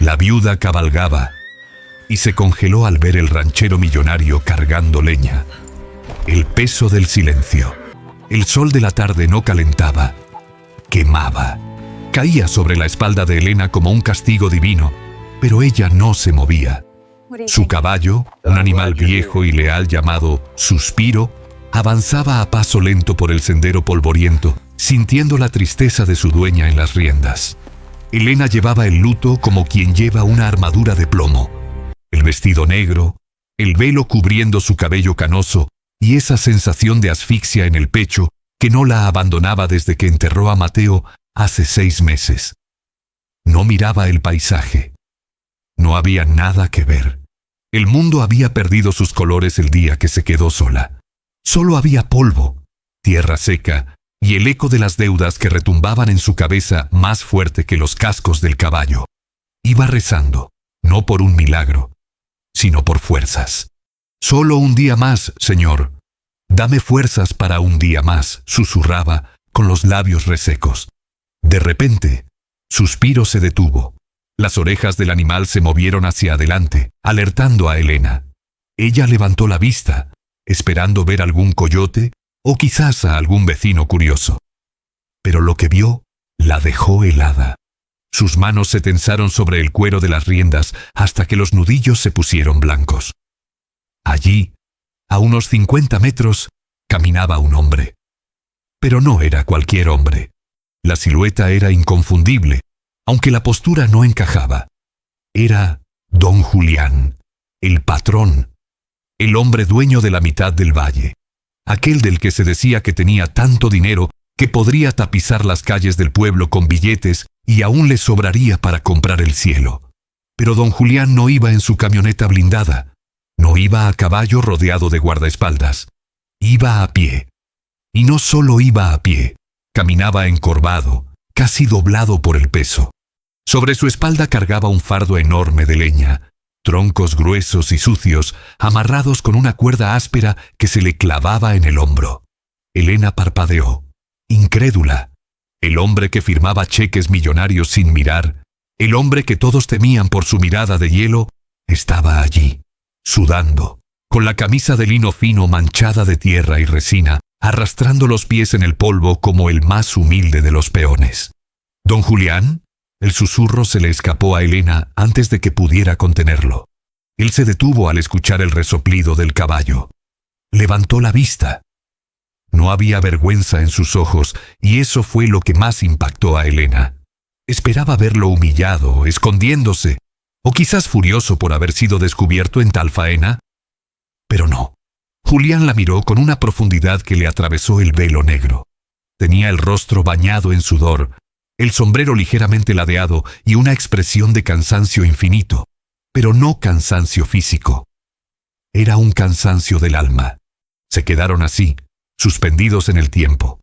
La viuda cabalgaba y se congeló al ver el ranchero millonario cargando leña. El peso del silencio. El sol de la tarde no calentaba, quemaba. Caía sobre la espalda de Elena como un castigo divino, pero ella no se movía. Su caballo, un animal viejo y leal llamado Suspiro, avanzaba a paso lento por el sendero polvoriento, sintiendo la tristeza de su dueña en las riendas. Elena llevaba el luto como quien lleva una armadura de plomo. El vestido negro, el velo cubriendo su cabello canoso y esa sensación de asfixia en el pecho que no la abandonaba desde que enterró a Mateo hace 6 meses. No miraba el paisaje. No había nada que ver. El mundo había perdido sus colores el día que se quedó sola. Solo había polvo, tierra seca y el eco de las deudas que retumbaban en su cabeza más fuerte que los cascos del caballo. Iba rezando, no por un milagro, sino por fuerzas. «Solo un día más, Señor. Dame fuerzas para un día más», susurraba con los labios resecos. De repente, Suspiro se detuvo. Las orejas del animal se movieron hacia adelante, alertando a Elena. Ella levantó la vista, esperando ver algún coyote o quizás a algún vecino curioso. Pero lo que vio la dejó helada. Sus manos se tensaron sobre el cuero de las riendas hasta que los nudillos se pusieron blancos. Allí, a unos 50 metros, caminaba un hombre. Pero no era cualquier hombre. La silueta era inconfundible, aunque la postura no encajaba. Era don Julián, el patrón, el hombre dueño de la mitad del valle, aquel del que se decía que tenía tanto dinero que podría tapizar las calles del pueblo con billetes y aún le sobraría para comprar el cielo. Pero don Julián no iba en su camioneta blindada, no iba a caballo rodeado de guardaespaldas, iba a pie. Y no solo iba a pie, caminaba encorvado, casi doblado por el peso. Sobre su espalda cargaba un fardo enorme de leña, troncos gruesos y sucios, amarrados con una cuerda áspera que se le clavaba en el hombro. Elena parpadeó, incrédula. El hombre que firmaba cheques millonarios sin mirar, el hombre que todos temían por su mirada de hielo, estaba allí, sudando, con la camisa de lino fino manchada de tierra y resina, arrastrando los pies en el polvo como el más humilde de los peones. «¿Don Julián?». El susurro se le escapó a Elena antes de que pudiera contenerlo. Él se detuvo al escuchar el resoplido del caballo. Levantó la vista. No había vergüenza en sus ojos, y eso fue lo que más impactó a Elena. Esperaba verlo humillado, escondiéndose, o quizás furioso por haber sido descubierto en tal faena. Pero no. Julián la miró con una profundidad que le atravesó el velo negro. Tenía el rostro bañado en sudor, el sombrero ligeramente ladeado y una expresión de cansancio infinito, pero no cansancio físico. Era un cansancio del alma. Se quedaron así, suspendidos en el tiempo.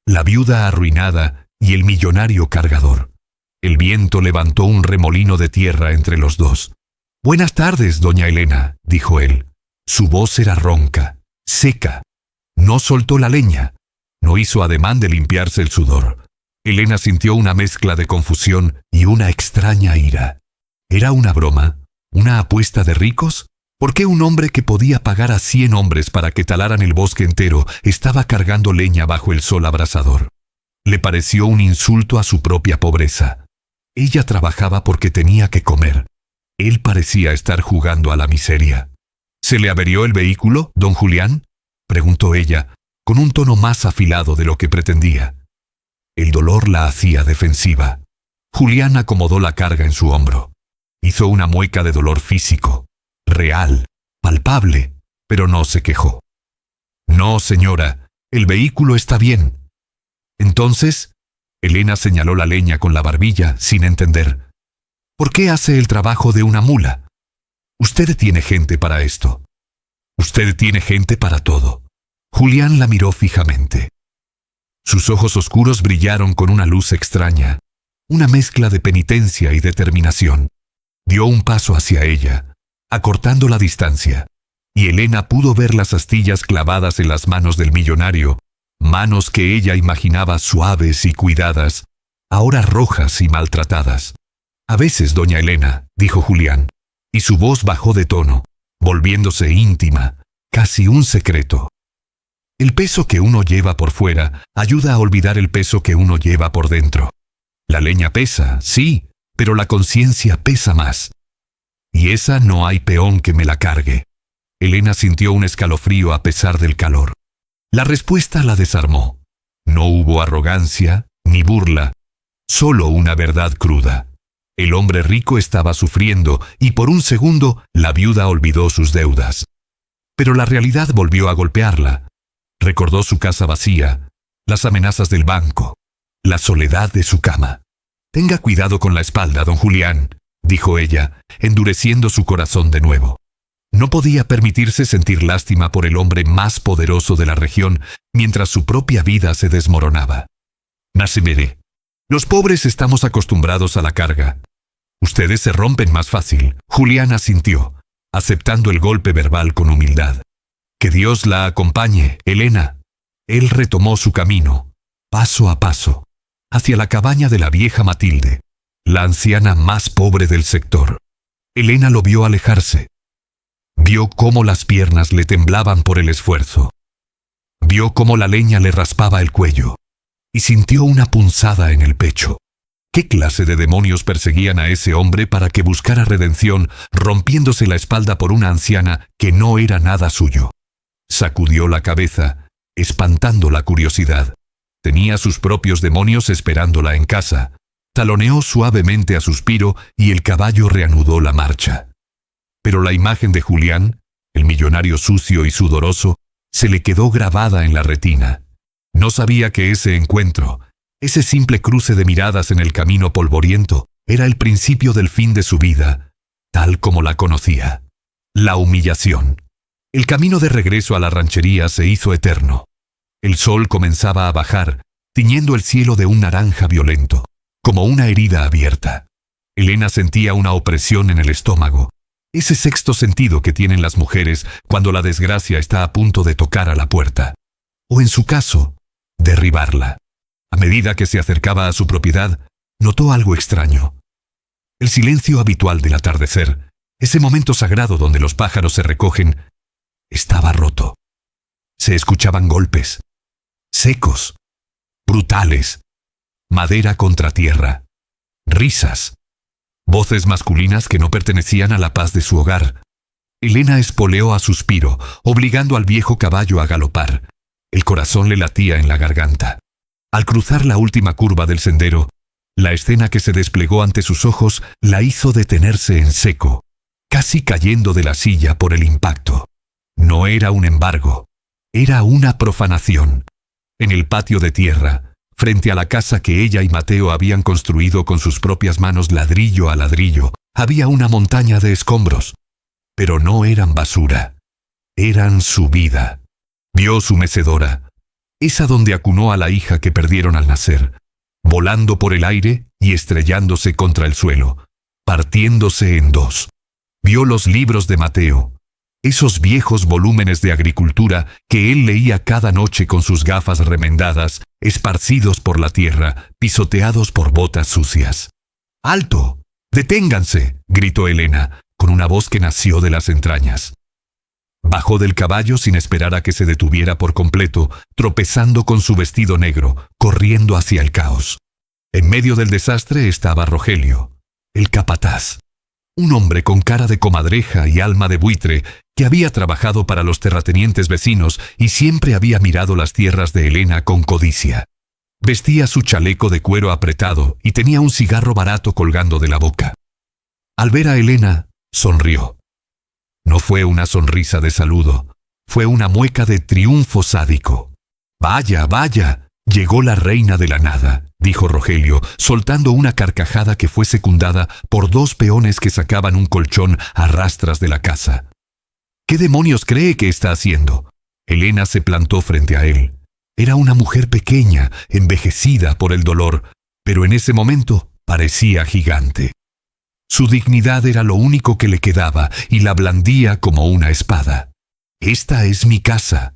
La viuda arruinada y el millonario cargador. El viento levantó un remolino de tierra entre los dos. «Buenas tardes, doña Elena», dijo él. Su voz era ronca, seca. No soltó la leña. No hizo ademán de limpiarse el sudor. Elena sintió una mezcla de confusión y una extraña ira. ¿Era una broma? ¿Una apuesta de ricos? ¿Por qué un hombre que podía pagar a 100 hombres para que talaran el bosque entero estaba cargando leña bajo el sol abrasador? Le pareció un insulto a su propia pobreza. Ella trabajaba porque tenía que comer. Él parecía estar jugando a la miseria. «¿Se le averió el vehículo, don Julián?», preguntó ella, con un tono más afilado de lo que pretendía. El dolor la hacía defensiva. Julián acomodó la carga en su hombro. Hizo una mueca de dolor físico, real, palpable, pero no se quejó. «No, señora, el vehículo está bien». Entonces, Elena señaló la leña con la barbilla, sin entender. «¿Por qué hace el trabajo de una mula? Usted tiene gente para esto. Usted tiene gente para todo». Julián la miró fijamente. Sus ojos oscuros brillaron con una luz extraña, una mezcla de penitencia y determinación. Dio un paso hacia ella, acortando la distancia, y Elena pudo ver las astillas clavadas en las manos del millonario, manos que ella imaginaba suaves y cuidadas, ahora rojas y maltratadas. A veces, doña Elena, dijo Julián, y su voz bajó de tono, volviéndose íntima, casi un secreto. El peso que uno lleva por fuera ayuda a olvidar el peso que uno lleva por dentro. La leña pesa, sí, pero la conciencia pesa más. Y esa no hay peón que me la cargue. Elena sintió un escalofrío a pesar del calor. La respuesta la desarmó. No hubo arrogancia ni burla, solo una verdad cruda. El hombre rico estaba sufriendo y por un segundo la viuda olvidó sus deudas. Pero la realidad volvió a golpearla. Recordó su casa vacía, las amenazas del banco, la soledad de su cama. «Tenga cuidado con la espalda, don Julián», dijo ella, endureciendo su corazón de nuevo. No podía permitirse sentir lástima por el hombre más poderoso de la región mientras su propia vida se desmoronaba. «Nasimere, los pobres estamos acostumbrados a la carga. Ustedes se rompen más fácil», Julián asintió, aceptando el golpe verbal con humildad. «Que Dios la acompañe, Elena». Él retomó su camino, paso a paso, hacia la cabaña de la vieja Matilde, la anciana más pobre del sector. Elena lo vio alejarse. Vio cómo las piernas le temblaban por el esfuerzo. Vio cómo la leña le raspaba el cuello. Y sintió una punzada en el pecho. ¿Qué clase de demonios perseguían a ese hombre para que buscara redención, rompiéndose la espalda por una anciana que no era nada suyo? Sacudió la cabeza, espantando la curiosidad. Tenía sus propios demonios esperándola en casa. Taloneó suavemente a suspiro y el caballo reanudó la marcha. Pero la imagen de Julián, el millonario sucio y sudoroso, se le quedó grabada en la retina. No sabía que ese encuentro, ese simple cruce de miradas en el camino polvoriento, era el principio del fin de su vida, tal como la conocía. La humillación. El camino de regreso a la ranchería se hizo eterno. El sol comenzaba a bajar, tiñendo el cielo de un naranja violento, como una herida abierta. Elena sentía una opresión en el estómago, ese sexto sentido que tienen las mujeres cuando la desgracia está a punto de tocar a la puerta. O en su caso, derribarla. A medida que se acercaba a su propiedad, notó algo extraño. El silencio habitual del atardecer, ese momento sagrado donde los pájaros se recogen, estaba roto. Se escuchaban golpes, secos, brutales, madera contra tierra, risas, voces masculinas que no pertenecían a la paz de su hogar. Elena espoleó a suspiro, obligando al viejo caballo a galopar. El corazón le latía en la garganta. Al cruzar la última curva del sendero, la escena que se desplegó ante sus ojos la hizo detenerse en seco, casi cayendo de la silla por el impacto. No era un embargo, era una profanación. En el patio de tierra, frente a la casa que ella y Mateo habían construido con sus propias manos ladrillo a ladrillo, había una montaña de escombros. Pero no eran basura, eran su vida. Vio su mecedora, esa donde acunó a la hija que perdieron al nacer, volando por el aire y estrellándose contra el suelo, partiéndose en dos. Vio los libros de Mateo, esos viejos volúmenes de agricultura que él leía cada noche con sus gafas remendadas, esparcidos por la tierra, pisoteados por botas sucias. ¡Alto! ¡Deténganse!, gritó Elena, con una voz que nació de las entrañas. Bajó del caballo sin esperar a que se detuviera por completo, tropezando con su vestido negro, corriendo hacia el caos. En medio del desastre estaba Rogelio, el capataz. Un hombre con cara de comadreja y alma de buitre que había trabajado para los terratenientes vecinos y siempre había mirado las tierras de Elena con codicia. Vestía su chaleco de cuero apretado y tenía un cigarro barato colgando de la boca. Al ver a Elena, sonrió. No fue una sonrisa de saludo, fue una mueca de triunfo sádico. «Vaya, vaya, llegó la reina de la nada», dijo Rogelio, soltando una carcajada que fue secundada por dos peones que sacaban un colchón a rastras de la casa. «¿Qué demonios cree que está haciendo?». Elena se plantó frente a él. Era una mujer pequeña, envejecida por el dolor, pero en ese momento parecía gigante. Su dignidad era lo único que le quedaba y la blandía como una espada. «Esta es mi casa.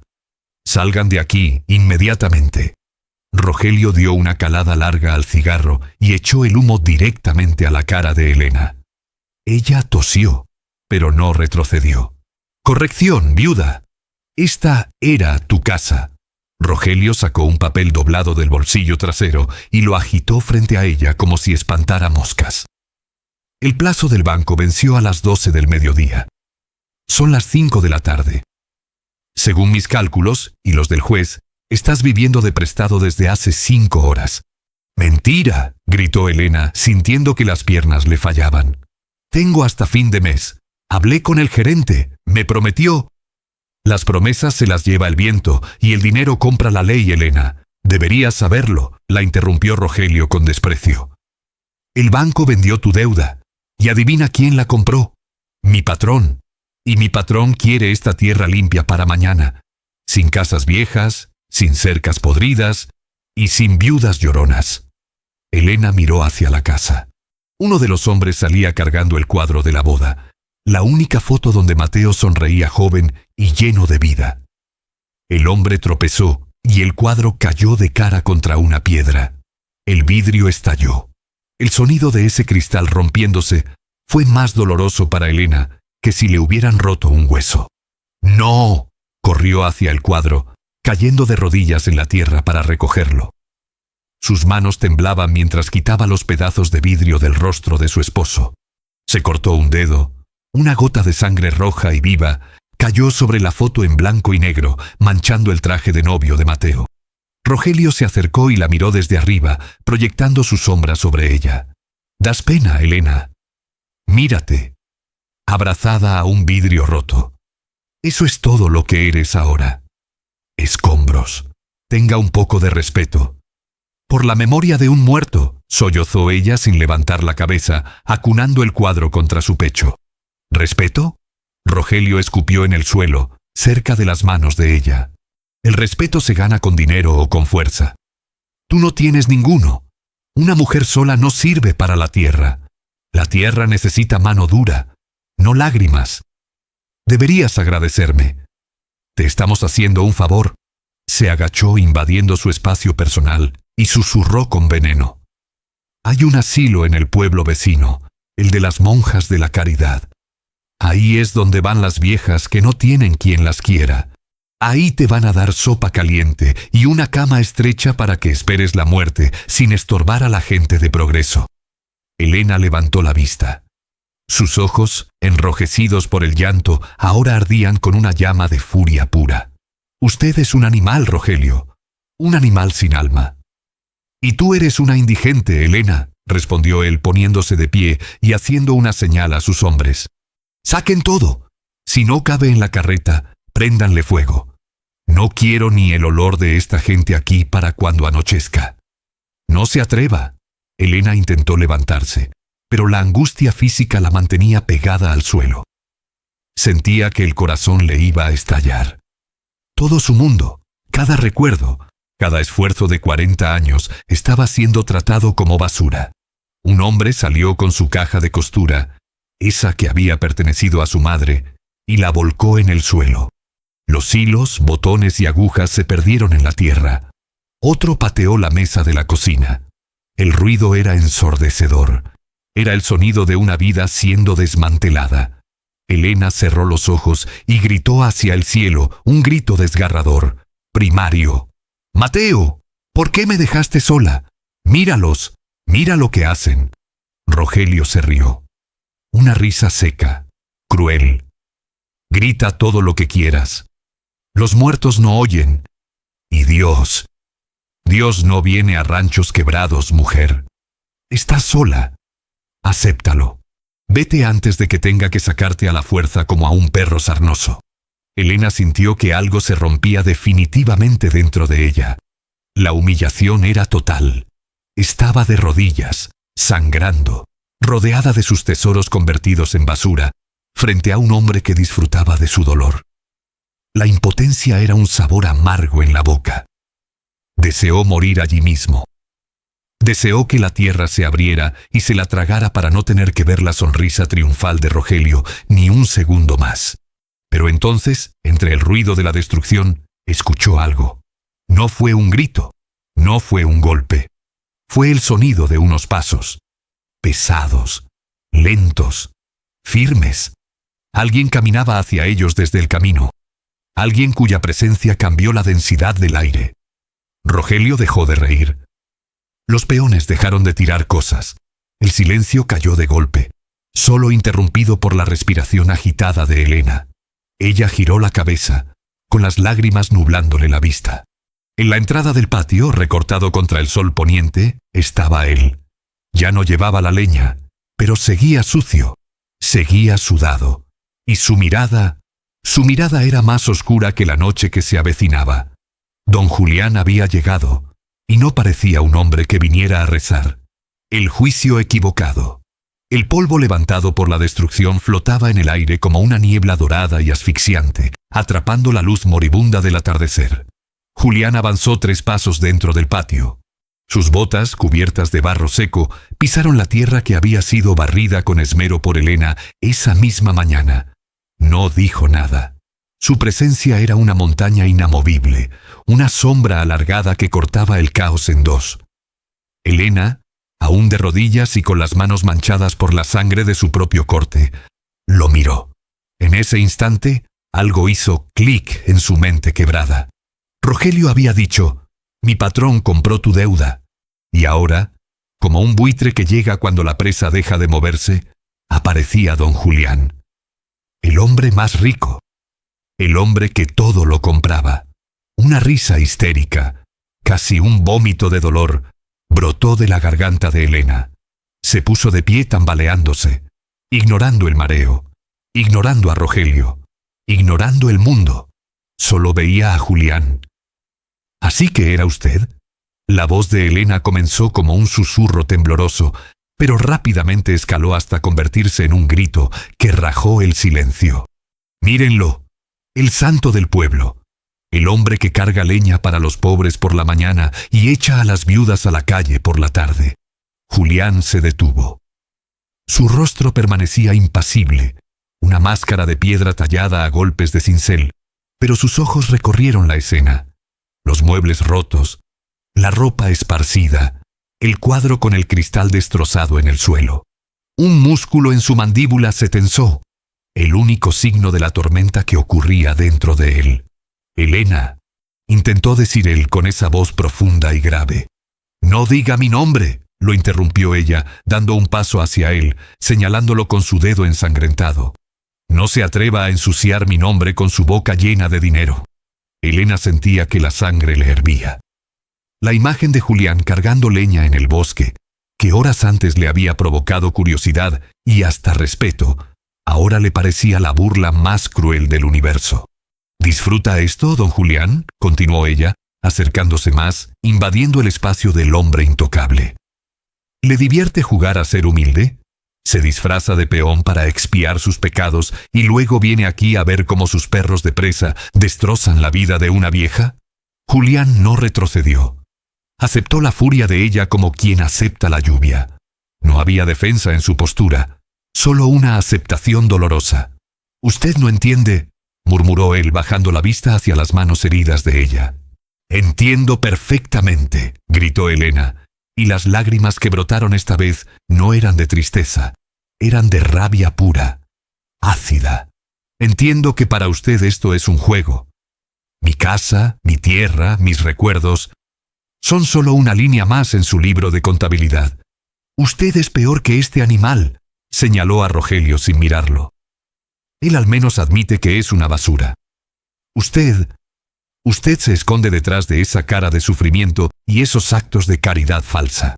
Salgan de aquí inmediatamente». Rogelio dio una calada larga al cigarro y echó el humo directamente a la cara de Elena. Ella tosió, pero no retrocedió. «Corrección, viuda. Esta era tu casa». Rogelio sacó un papel doblado del bolsillo trasero y lo agitó frente a ella como si espantara moscas. El plazo del banco venció a las 12 del mediodía. Son las 5 de la tarde. Según mis cálculos y los del juez, estás viviendo de prestado desde hace 5 horas. «¡Mentira!», gritó Elena, sintiendo que las piernas le fallaban. «Tengo hasta fin de mes. Hablé con el gerente. Me prometió». «Las promesas se las lleva el viento y el dinero compra la ley, Elena. Deberías saberlo», la interrumpió Rogelio con desprecio. «El banco vendió tu deuda. Y adivina quién la compró. Mi patrón. Y mi patrón quiere esta tierra limpia para mañana. Sin casas viejas, sin cercas podridas y sin viudas lloronas». Elena miró hacia la casa. Uno de los hombres salía cargando el cuadro de la boda, la única foto donde Mateo sonreía joven y lleno de vida. El hombre tropezó y el cuadro cayó de cara contra una piedra. El vidrio estalló. El sonido de ese cristal rompiéndose fue más doloroso para Elena que si le hubieran roto un hueso. «¡No!», corrió hacia el cuadro, cayendo de rodillas en la tierra para recogerlo. Sus manos temblaban mientras quitaba los pedazos de vidrio del rostro de su esposo. Se cortó un dedo. Una gota de sangre roja y viva cayó sobre la foto en blanco y negro, manchando el traje de novio de Mateo. Rogelio se acercó y la miró desde arriba, proyectando su sombra sobre ella. «Das pena, Elena. Mírate, abrazada a un vidrio roto. Eso es todo lo que eres ahora. Escombros. Tenga un poco de respeto». «Por la memoria de un muerto», sollozó ella sin levantar la cabeza, acunando el cuadro contra su pecho. «¿Respeto?». Rogelio escupió en el suelo, cerca de las manos de ella. «El respeto se gana con dinero o con fuerza. Tú no tienes ninguno. Una mujer sola no sirve para la tierra. La tierra necesita mano dura, no lágrimas. Deberías agradecerme. Te estamos haciendo un favor». Se agachó invadiendo su espacio personal y susurró con veneno. «Hay un asilo en el pueblo vecino, el de las monjas de la caridad. Ahí es donde van las viejas que no tienen quien las quiera. Ahí te van a dar sopa caliente y una cama estrecha para que esperes la muerte sin estorbar a la gente de progreso». Elena levantó la vista. Sus ojos, enrojecidos por el llanto, ahora ardían con una llama de furia pura. «Usted es un animal, Rogelio. Un animal sin alma». «Y tú eres una indigente, Elena», respondió él poniéndose de pie y haciendo una señal a sus hombres. «Saquen todo. Si no cabe en la carreta, préndanle fuego. No quiero ni el olor de esta gente aquí para cuando anochezca». «No se atreva». Elena intentó levantarse, pero la angustia física la mantenía pegada al suelo. Sentía que el corazón le iba a estallar. Todo su mundo, cada recuerdo, cada esfuerzo de 40 años estaba siendo tratado como basura. Un hombre salió con su caja de costura, esa que había pertenecido a su madre, y la volcó en el suelo. Los hilos, botones y agujas se perdieron en la tierra. Otro pateó la mesa de la cocina. El ruido era ensordecedor. Era el sonido de una vida siendo desmantelada. Elena cerró los ojos y gritó hacia el cielo, un grito desgarrador, primario. «¡Mateo! ¿Por qué me dejaste sola? Míralos, mira lo que hacen». Rogelio se rió. Una risa seca, cruel. «Grita todo lo que quieras. Los muertos no oyen. Y Dios no viene a ranchos quebrados, mujer. Estás sola. Acéptalo. Vete antes de que tenga que sacarte a la fuerza como a un perro sarnoso». Elena sintió que algo se rompía definitivamente dentro de ella. La humillación era total. Estaba de rodillas, sangrando, rodeada de sus tesoros convertidos en basura, frente a un hombre que disfrutaba de su dolor. La impotencia era un sabor amargo en la boca. Deseó morir allí mismo. Deseó que la tierra se abriera y se la tragara para no tener que ver la sonrisa triunfal de Rogelio ni un segundo más. Pero entonces, entre el ruido de la destrucción, escuchó algo. No fue un grito, No fue un golpe. Fue el sonido de unos pasos. Pesados, lentos, firmes. Alguien caminaba hacia ellos desde el camino. Alguien cuya presencia cambió la densidad del aire. Rogelio dejó de reír. Los peones dejaron de tirar cosas. El silencio cayó de golpe, solo interrumpido por la respiración agitada de Elena. Ella giró la cabeza, con las lágrimas nublándole la vista. En la entrada del patio, recortado contra el sol poniente, estaba él. Ya no llevaba la leña, pero seguía sucio, seguía sudado, y su mirada era más oscura que la noche que se avecinaba. Don Julián había llegado, y no parecía un hombre que viniera a rezar. El juicio equivocado. El polvo levantado por la destrucción flotaba en el aire como una niebla dorada y asfixiante, atrapando la luz moribunda del atardecer. Julián avanzó 3 pasos dentro del patio. Sus botas, cubiertas de barro seco, pisaron la tierra que había sido barrida con esmero por Elena esa misma mañana. No dijo nada. Su presencia era una montaña inamovible, una sombra alargada que cortaba el caos en 2. Elena, aún de rodillas y con las manos manchadas por la sangre de su propio corte, lo miró. En ese instante, algo hizo clic en su mente quebrada. Rogelio había dicho: «Mi patrón compró tu deuda». Y ahora, como un buitre que llega cuando la presa deja de moverse, aparecía don Julián. El hombre más rico. El hombre que todo lo compraba. Una risa histérica, casi un vómito de dolor, brotó de la garganta de Elena. Se puso de pie tambaleándose, ignorando el mareo, ignorando a Rogelio, ignorando el mundo. Solo veía a Julián. ¿Así que era usted? La voz de Elena comenzó como un susurro tembloroso, pero rápidamente escaló hasta convertirse en un grito que rajó el silencio. «Mírenlo, el santo del pueblo, el hombre que carga leña para los pobres por la mañana y echa a las viudas a la calle por la tarde». Julián se detuvo. Su rostro permanecía impasible, una máscara de piedra tallada a golpes de cincel, pero sus ojos recorrieron la escena. Los muebles rotos, la ropa esparcida, el cuadro con el cristal destrozado en el suelo. Un músculo en su mandíbula se tensó, el único signo de la tormenta que ocurría dentro de él. «Elena», intentó decir él con esa voz profunda y grave. «No diga mi nombre», lo interrumpió ella, dando un paso hacia él, señalándolo con su dedo ensangrentado. «No se atreva a ensuciar mi nombre con su boca llena de dinero». Elena sentía que la sangre le hervía. La imagen de Julián cargando leña en el bosque, que horas antes le había provocado curiosidad y hasta respeto, ahora le parecía la burla más cruel del universo. «¿Disfruta esto, don Julián?», continuó ella, acercándose más, invadiendo el espacio del hombre intocable. «¿Le divierte jugar a ser humilde? ¿Se disfraza de peón para expiar sus pecados y luego viene aquí a ver cómo sus perros de presa destrozan la vida de una vieja?» Julián no retrocedió. Aceptó la furia de ella como quien acepta la lluvia. No había defensa en su postura, solo una aceptación dolorosa. «Usted no entiende», murmuró él bajando la vista hacia las manos heridas de ella. «Entiendo perfectamente», gritó Elena, y las lágrimas que brotaron esta vez no eran de tristeza, eran de rabia pura, ácida. «Entiendo que para usted esto es un juego. Mi casa, mi tierra, mis recuerdos son solo una línea más en su libro de contabilidad. Usted es peor que este animal», señaló a Rogelio sin mirarlo. «Él al menos admite que es una basura. Usted se esconde detrás de esa cara de sufrimiento y esos actos de caridad falsa.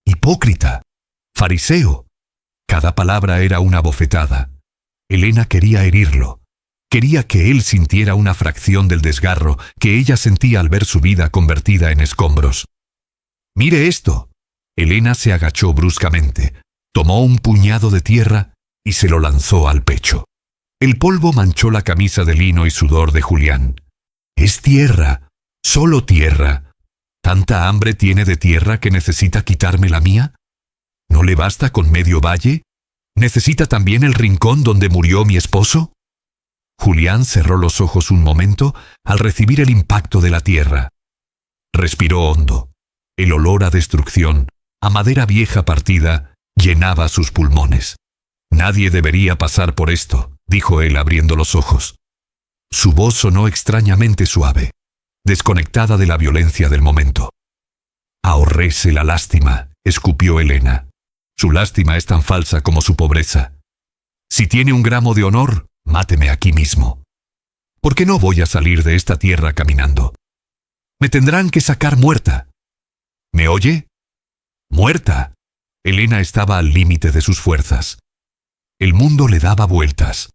Hipócrita, fariseo». Cada palabra era una bofetada. Elena quería herirlo. Quería que él sintiera una fracción del desgarro que ella sentía al ver su vida convertida en escombros. «Mire esto». Elena se agachó bruscamente, tomó un puñado de tierra y se lo lanzó al pecho. El polvo manchó la camisa de lino y sudor de Julián. «Es tierra, solo tierra. ¿Tanta hambre tiene de tierra que necesita quitarme la mía? ¿No le basta con medio valle? ¿Necesita también el rincón donde murió mi esposo?» Julián cerró los ojos un momento al recibir el impacto de la tierra. Respiró hondo. El olor a destrucción, a madera vieja partida, llenaba sus pulmones. Nadie debería pasar por esto, dijo él abriendo los ojos. Su voz sonó extrañamente suave, desconectada de la violencia del momento. Ahorrese la lástima, escupió Elena. Su lástima es tan falsa como su pobreza. Si tiene un gramo de honor, máteme aquí mismo. ¿Por qué no voy a salir de esta tierra caminando? Me tendrán que sacar muerta. ¿Me oye? Muerta. Elena estaba al límite de sus fuerzas. El mundo le daba vueltas.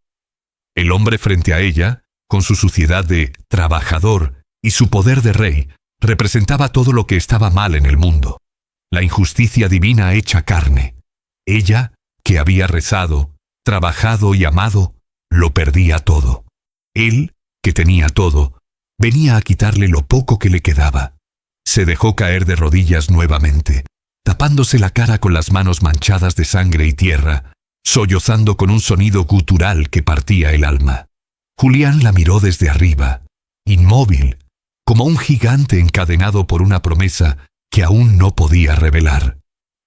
El hombre frente a ella, con su suciedad de trabajador y su poder de rey, representaba todo lo que estaba mal en el mundo. La injusticia divina hecha carne. Ella, que había rezado, trabajado y amado, lo perdía todo. Él, que tenía todo, venía a quitarle lo poco que le quedaba. Se dejó caer de rodillas nuevamente, tapándose la cara con las manos manchadas de sangre y tierra, sollozando con un sonido gutural que partía el alma. Julián la miró desde arriba, inmóvil, como un gigante encadenado por una promesa que aún no podía revelar.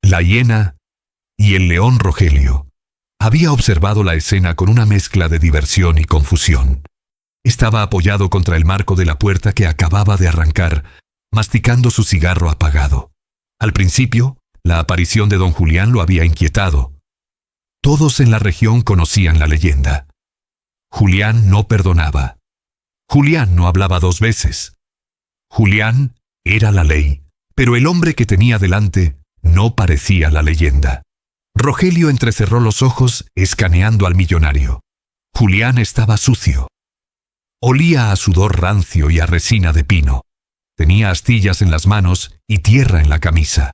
La hiena y el león Rogelio había observado la escena con una mezcla de diversión y confusión. Estaba apoyado contra el marco de la puerta que acababa de arrancar, masticando su cigarro apagado. Al principio, la aparición de don Julián lo había inquietado. Todos en la región conocían la leyenda. Julián no perdonaba. Julián no hablaba dos veces. Julián era la ley, pero el hombre que tenía delante no parecía la leyenda. Rogelio entrecerró los ojos, escaneando al millonario. Julián estaba sucio. Olía a sudor rancio y a resina de pino. Tenía astillas en las manos y tierra en la camisa.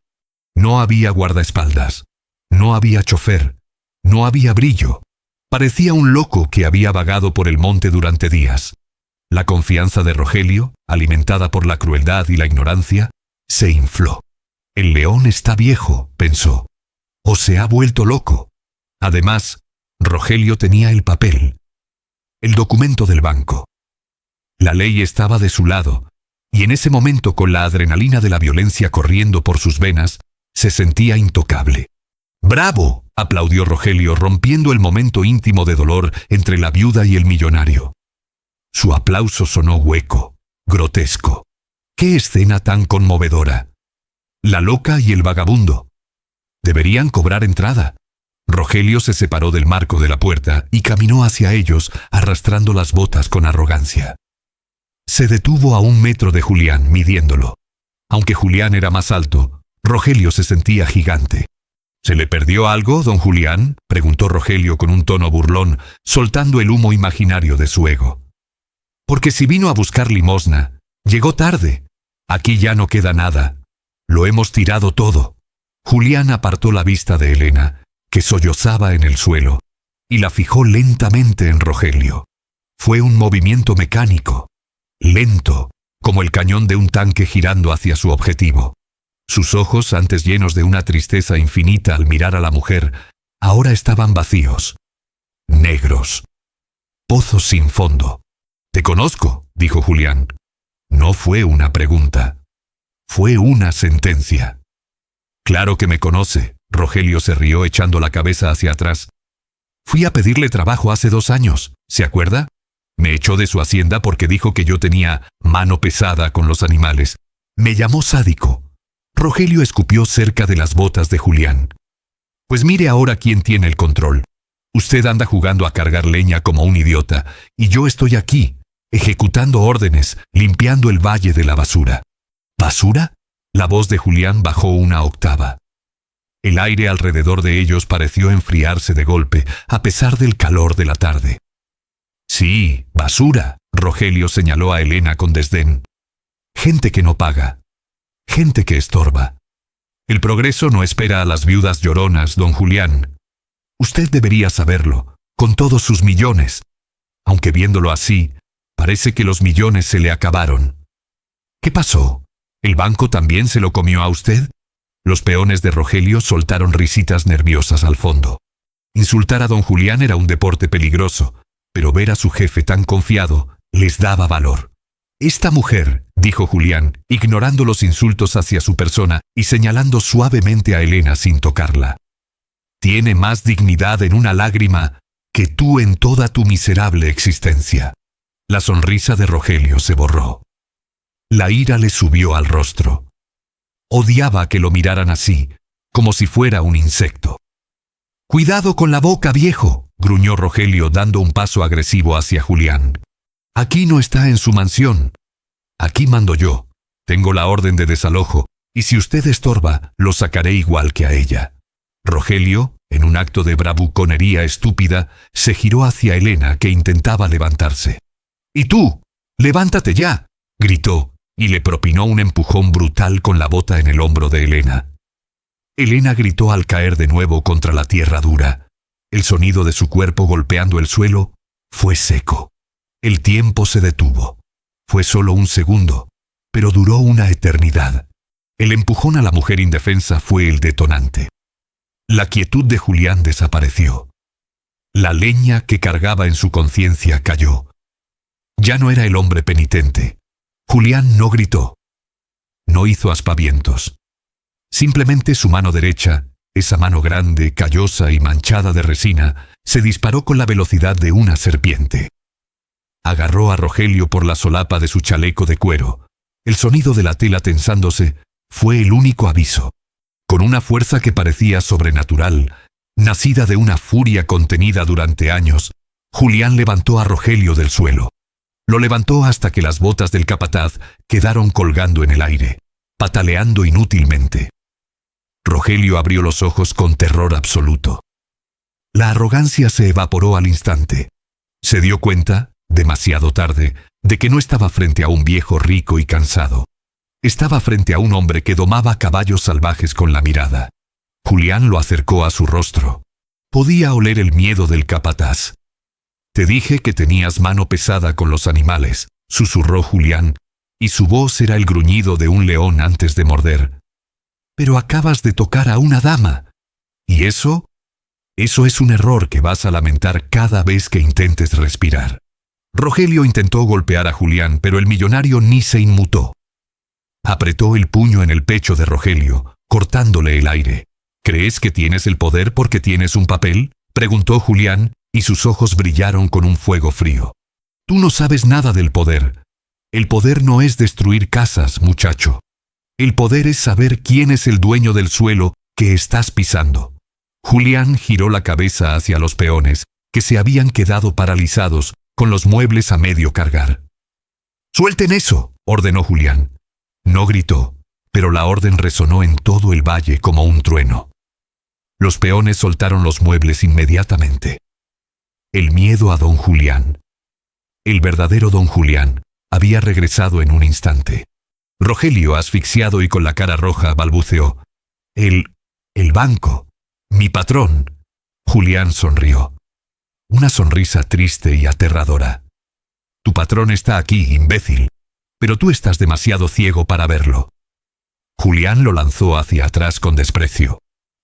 No había guardaespaldas. No había chofer. No había brillo. Parecía un loco que había vagado por el monte durante días. La confianza de Rogelio, alimentada por la crueldad y la ignorancia, se infló. El león está viejo, pensó. O se ha vuelto loco. Además, Rogelio tenía el papel, el documento del banco. La ley estaba de su lado, y en ese momento, con la adrenalina de la violencia corriendo por sus venas, se sentía intocable. ¡Bravo!, aplaudió Rogelio, rompiendo el momento íntimo de dolor entre la viuda y el millonario. Su aplauso sonó hueco, grotesco. ¡Qué escena tan conmovedora! La loca y el vagabundo. Deberían cobrar entrada. Rogelio se separó del marco de la puerta y caminó hacia ellos, arrastrando las botas con arrogancia. Se detuvo a 1 metro de Julián, midiéndolo. Aunque Julián era más alto, Rogelio se sentía gigante. ¿Se le perdió algo, don Julián?, preguntó Rogelio con un tono burlón, soltando el humo imaginario de su ego. Porque si vino a buscar limosna, llegó tarde. Aquí ya no queda nada. Lo hemos tirado todo. Julián apartó la vista de Elena, que sollozaba en el suelo, y la fijó lentamente en Rogelio. Fue un movimiento mecánico, lento, como el cañón de un tanque girando hacia su objetivo. Sus ojos, antes llenos de una tristeza infinita al mirar a la mujer, ahora estaban vacíos, negros, pozos sin fondo. «Te conozco», dijo Julián. No fue una pregunta, fue una sentencia. «Claro que me conoce», Rogelio se rió echando la cabeza hacia atrás. «Fui a pedirle trabajo hace 2 años, ¿se acuerda? Me echó de su hacienda porque dijo que yo tenía mano pesada con los animales. Me llamó sádico». Rogelio escupió cerca de las botas de Julián. «Pues mire ahora quién tiene el control. Usted anda jugando a cargar leña como un idiota, y yo estoy aquí, ejecutando órdenes, limpiando el valle de la basura». ¿Basura? La voz de Julián bajó 1 octava. El aire alrededor de ellos pareció enfriarse de golpe, a pesar del calor de la tarde. «Sí, basura», Rogelio señaló a Elena con desdén. «Gente que no paga. Gente que estorba. El progreso no espera a las viudas lloronas, don Julián. Usted debería saberlo, con todos sus millones. Aunque viéndolo así, parece que los millones se le acabaron. ¿Qué pasó? ¿El banco también se lo comió a usted?» Los peones de Rogelio soltaron risitas nerviosas al fondo. Insultar a don Julián era un deporte peligroso, pero ver a su jefe tan confiado les daba valor. Esta mujer, dijo Julián, ignorando los insultos hacia su persona y señalando suavemente a Elena sin tocarla, tiene más dignidad en una lágrima que tú en toda tu miserable existencia. La sonrisa de Rogelio se borró. La ira le subió al rostro. Odiaba que lo miraran así, como si fuera un insecto. «Cuidado con la boca, viejo», gruñó Rogelio dando un paso agresivo hacia Julián. «Aquí no está en su mansión. Aquí mando yo. Tengo la orden de desalojo, y si usted estorba, lo sacaré igual que a ella». Rogelio, en un acto de bravuconería estúpida, se giró hacia Elena, que intentaba levantarse. «¡Y tú! ¡Levántate ya!», gritó, y le propinó un empujón brutal con la bota en el hombro de Elena. Elena gritó al caer de nuevo contra la tierra dura. El sonido de su cuerpo golpeando el suelo fue seco. El tiempo se detuvo. Fue solo un segundo, pero duró una eternidad. El empujón a la mujer indefensa fue el detonante. La quietud de Julián desapareció. La leña que cargaba en su conciencia cayó. Ya no era el hombre penitente. Julián no gritó. No hizo aspavientos. Simplemente su mano derecha, esa mano grande, callosa y manchada de resina, se disparó con la velocidad de una serpiente. Agarró a Rogelio por la solapa de su chaleco de cuero. El sonido de la tela tensándose fue el único aviso. Con una fuerza que parecía sobrenatural, nacida de una furia contenida durante años, Julián levantó a Rogelio del suelo. Lo levantó hasta que las botas del capataz quedaron colgando en el aire, pataleando inútilmente. Rogelio abrió los ojos con terror absoluto. La arrogancia se evaporó al instante. Se dio cuenta, demasiado tarde, de que no estaba frente a un viejo rico y cansado. Estaba frente a un hombre que domaba caballos salvajes con la mirada. Julián lo acercó a su rostro. Podía oler el miedo del capataz. «Te dije que tenías mano pesada con los animales», susurró Julián, y su voz era el gruñido de un león antes de morder. «Pero acabas de tocar a una dama. ¿Y eso? Eso es un error que vas a lamentar cada vez que intentes respirar». Rogelio intentó golpear a Julián, pero el millonario ni se inmutó. Apretó el puño en el pecho de Rogelio, cortándole el aire. «¿Crees que tienes el poder porque tienes un papel?», preguntó Julián, y sus ojos brillaron con un fuego frío. «Tú no sabes nada del poder. El poder no es destruir casas, muchacho. El poder es saber quién es el dueño del suelo que estás pisando». Julián giró la cabeza hacia los peones, que se habían quedado paralizados, con los muebles a medio cargar. «¡Suelten eso!», ordenó Julián. No gritó, pero la orden resonó en todo el valle como un trueno. Los peones soltaron los muebles inmediatamente. El miedo a don Julián. El verdadero don Julián había regresado en un instante. Rogelio, asfixiado y con la cara roja, balbuceó: El banco. Mi patrón». Julián sonrió. Una sonrisa triste y aterradora. «Tu patrón está aquí, imbécil, pero tú estás demasiado ciego para verlo». Julián lo lanzó hacia atrás con desprecio.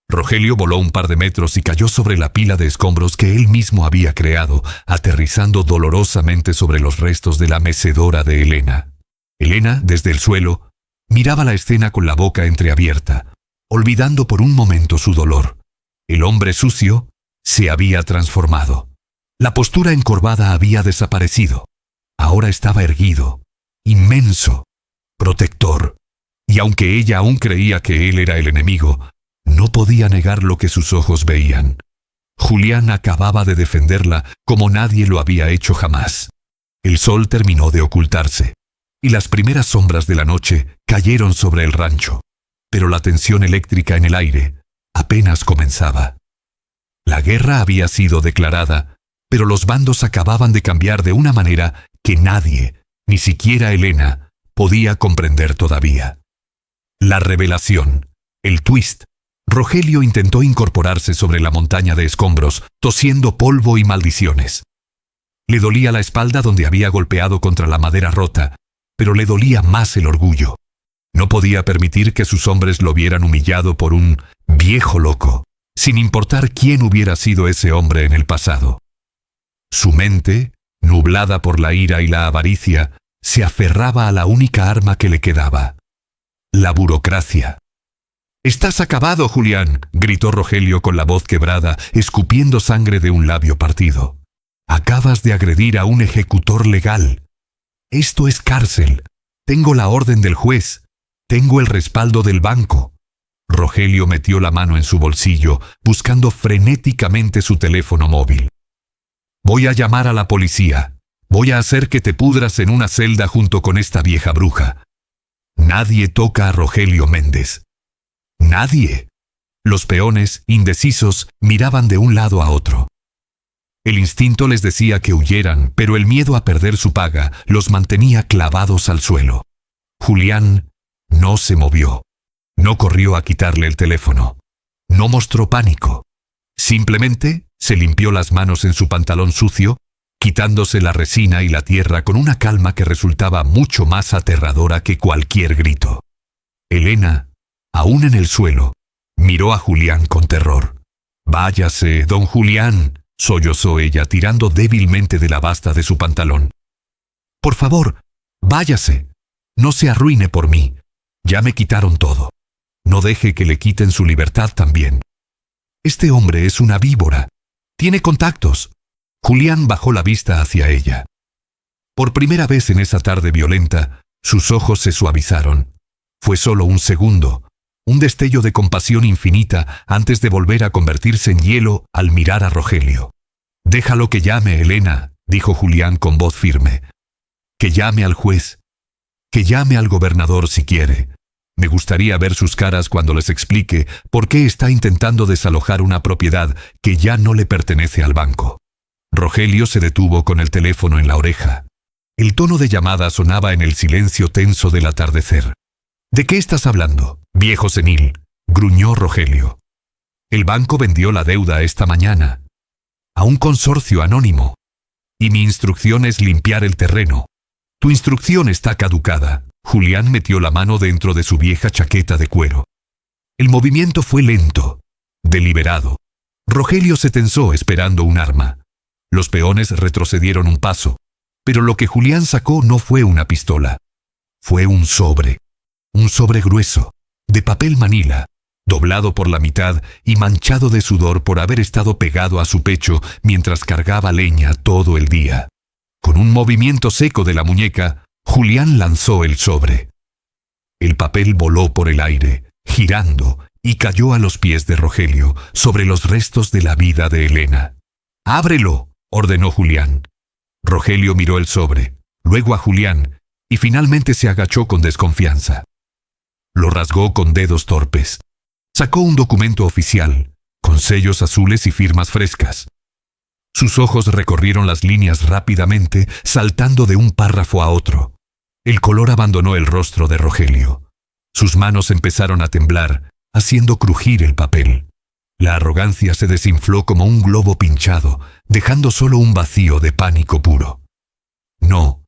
Rogelio voló un par de metros y cayó sobre la pila de escombros que él mismo había creado, aterrizando dolorosamente sobre los restos de la mecedora de Elena. Elena, desde el suelo, miraba la escena con la boca entreabierta, olvidando por un momento su dolor. El hombre sucio se había transformado. La postura encorvada había desaparecido. Ahora estaba erguido, inmenso, protector. Y aunque ella aún creía que él era el enemigo, no podía negar lo que sus ojos veían. Julián acababa de defenderla como nadie lo había hecho jamás. El sol terminó de ocultarse, y las primeras sombras de la noche cayeron sobre el rancho, pero la tensión eléctrica en el aire apenas comenzaba. La guerra había sido declarada, pero los bandos acababan de cambiar de una manera que nadie, ni siquiera Elena, podía comprender todavía. La revelación, el twist. Rogelio intentó incorporarse sobre la montaña de escombros, tosiendo polvo y maldiciones. Le dolía la espalda donde había golpeado contra la madera rota, pero le dolía más el orgullo. No podía permitir que sus hombres lo vieran humillado por un viejo loco, sin importar quién hubiera sido ese hombre en el pasado. Su mente, nublada por la ira y la avaricia, se aferraba a la única arma que le quedaba: la burocracia. «Estás acabado, Julián», gritó Rogelio con la voz quebrada, escupiendo sangre de un labio partido. «Acabas de agredir a un ejecutor legal. Esto es cárcel. Tengo la orden del juez. Tengo el respaldo del banco». Rogelio metió la mano en su bolsillo, buscando frenéticamente su teléfono móvil. «Voy a llamar a la policía. Voy a hacer que te pudras en una celda junto con esta vieja bruja». Nadie toca a Rogelio Méndez. Nadie. Los peones, indecisos, miraban de un lado a otro. El instinto les decía que huyeran, pero el miedo a perder su paga los mantenía clavados al suelo. Julián no se movió. No corrió a quitarle el teléfono. No mostró pánico. Simplemente se limpió las manos en su pantalón sucio, quitándose la resina y la tierra con una calma que resultaba mucho más aterradora que cualquier grito. Elena, aún en el suelo, miró a Julián con terror. «Váyase, don Julián», sollozó ella, tirando débilmente de la basta de su pantalón. «Por favor, váyase. No se arruine por mí. Ya me quitaron todo. No deje que le quiten su libertad también. Este hombre es una víbora. Tiene contactos». Julián bajó la vista hacia ella. Por primera vez en esa tarde violenta, sus ojos se suavizaron. Fue solo un segundo, un destello de compasión infinita antes de volver a convertirse en hielo al mirar a Rogelio. «Déjalo que llame, Elena», dijo Julián con voz firme. «Que llame al juez. Que llame al gobernador si quiere. Me gustaría ver sus caras cuando les explique por qué está intentando desalojar una propiedad que ya no le pertenece al banco». Rogelio se detuvo con el teléfono en la oreja. El tono de llamada sonaba en el silencio tenso del atardecer. «¿De qué estás hablando, viejo senil?», gruñó Rogelio. «El banco vendió la deuda esta mañana. A un consorcio anónimo. Y mi instrucción es limpiar el terreno». «Tu instrucción está caducada». Julián metió la mano dentro de su vieja chaqueta de cuero. El movimiento fue lento, deliberado. Rogelio se tensó esperando un arma. Los peones retrocedieron un paso, pero lo que Julián sacó no fue una pistola. Fue un sobre grueso, de papel manila, doblado por la mitad y manchado de sudor por haber estado pegado a su pecho mientras cargaba leña todo el día. Con un movimiento seco de la muñeca, Julián lanzó el sobre. El papel voló por el aire, girando, y cayó a los pies de Rogelio, sobre los restos de la vida de Elena. «¡Ábrelo!», ordenó Julián. Rogelio miró el sobre, luego a Julián, y finalmente se agachó con desconfianza. Lo rasgó con dedos torpes. Sacó un documento oficial, con sellos azules y firmas frescas. Sus ojos recorrieron las líneas rápidamente, saltando de un párrafo a otro. El color abandonó el rostro de Rogelio. Sus manos empezaron a temblar, haciendo crujir el papel. La arrogancia se desinfló como un globo pinchado, dejando solo un vacío de pánico puro. «No,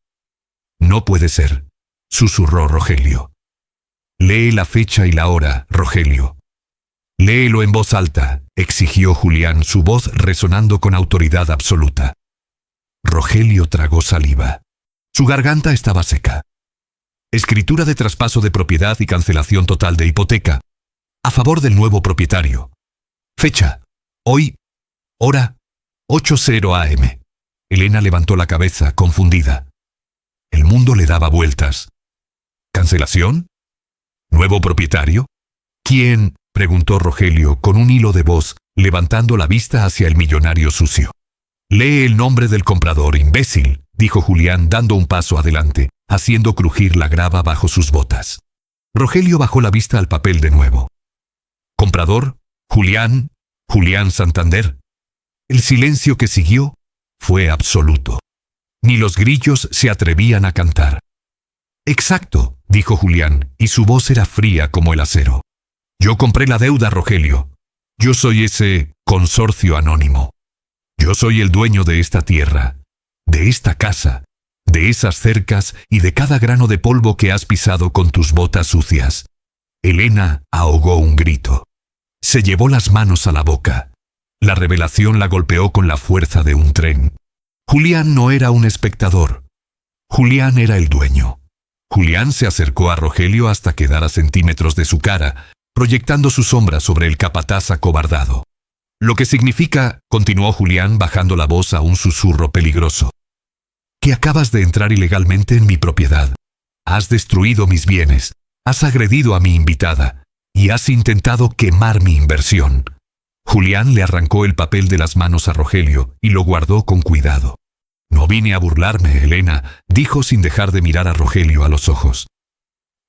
no puede ser», susurró Rogelio. «Lee la fecha y la hora, Rogelio». «Léelo en voz alta», exigió Julián, su voz resonando con autoridad absoluta. Rogelio tragó saliva. Su garganta estaba seca. «Escritura de traspaso de propiedad y cancelación total de hipoteca. A favor del nuevo propietario. Fecha. Hoy. Hora. 8:00 a.m. Elena levantó la cabeza, confundida. El mundo le daba vueltas. ¿Cancelación? ¿Nuevo propietario? ¿Quién?, preguntó Rogelio con un hilo de voz, levantando la vista hacia el millonario sucio. «Lee el nombre del comprador, imbécil», dijo Julián dando un paso adelante, haciendo crujir la grava bajo sus botas. Rogelio bajó la vista al papel de nuevo. «Comprador, Julián Santander». El silencio que siguió fue absoluto. Ni los grillos se atrevían a cantar. «Exacto», dijo Julián, y su voz era fría como el acero. «Yo compré la deuda, Rogelio. Yo soy ese consorcio anónimo. Yo soy el dueño de esta tierra, de esta casa, de esas cercas y de cada grano de polvo que has pisado con tus botas sucias». Elena ahogó un grito. Se llevó las manos a la boca. La revelación la golpeó con la fuerza de un tren. Julián no era un espectador. Julián era el dueño. Julián se acercó a Rogelio hasta quedar a centímetros de su cara, proyectando su sombra sobre el capataz acobardado. Lo que significa, continuó Julián bajando la voz a un susurro peligroso, que acabas de entrar ilegalmente en mi propiedad. Has destruido mis bienes, has agredido a mi invitada y has intentado quemar mi inversión. Julián le arrancó el papel de las manos a Rogelio y lo guardó con cuidado. No vine a burlarme, Elena, dijo sin dejar de mirar a Rogelio a los ojos.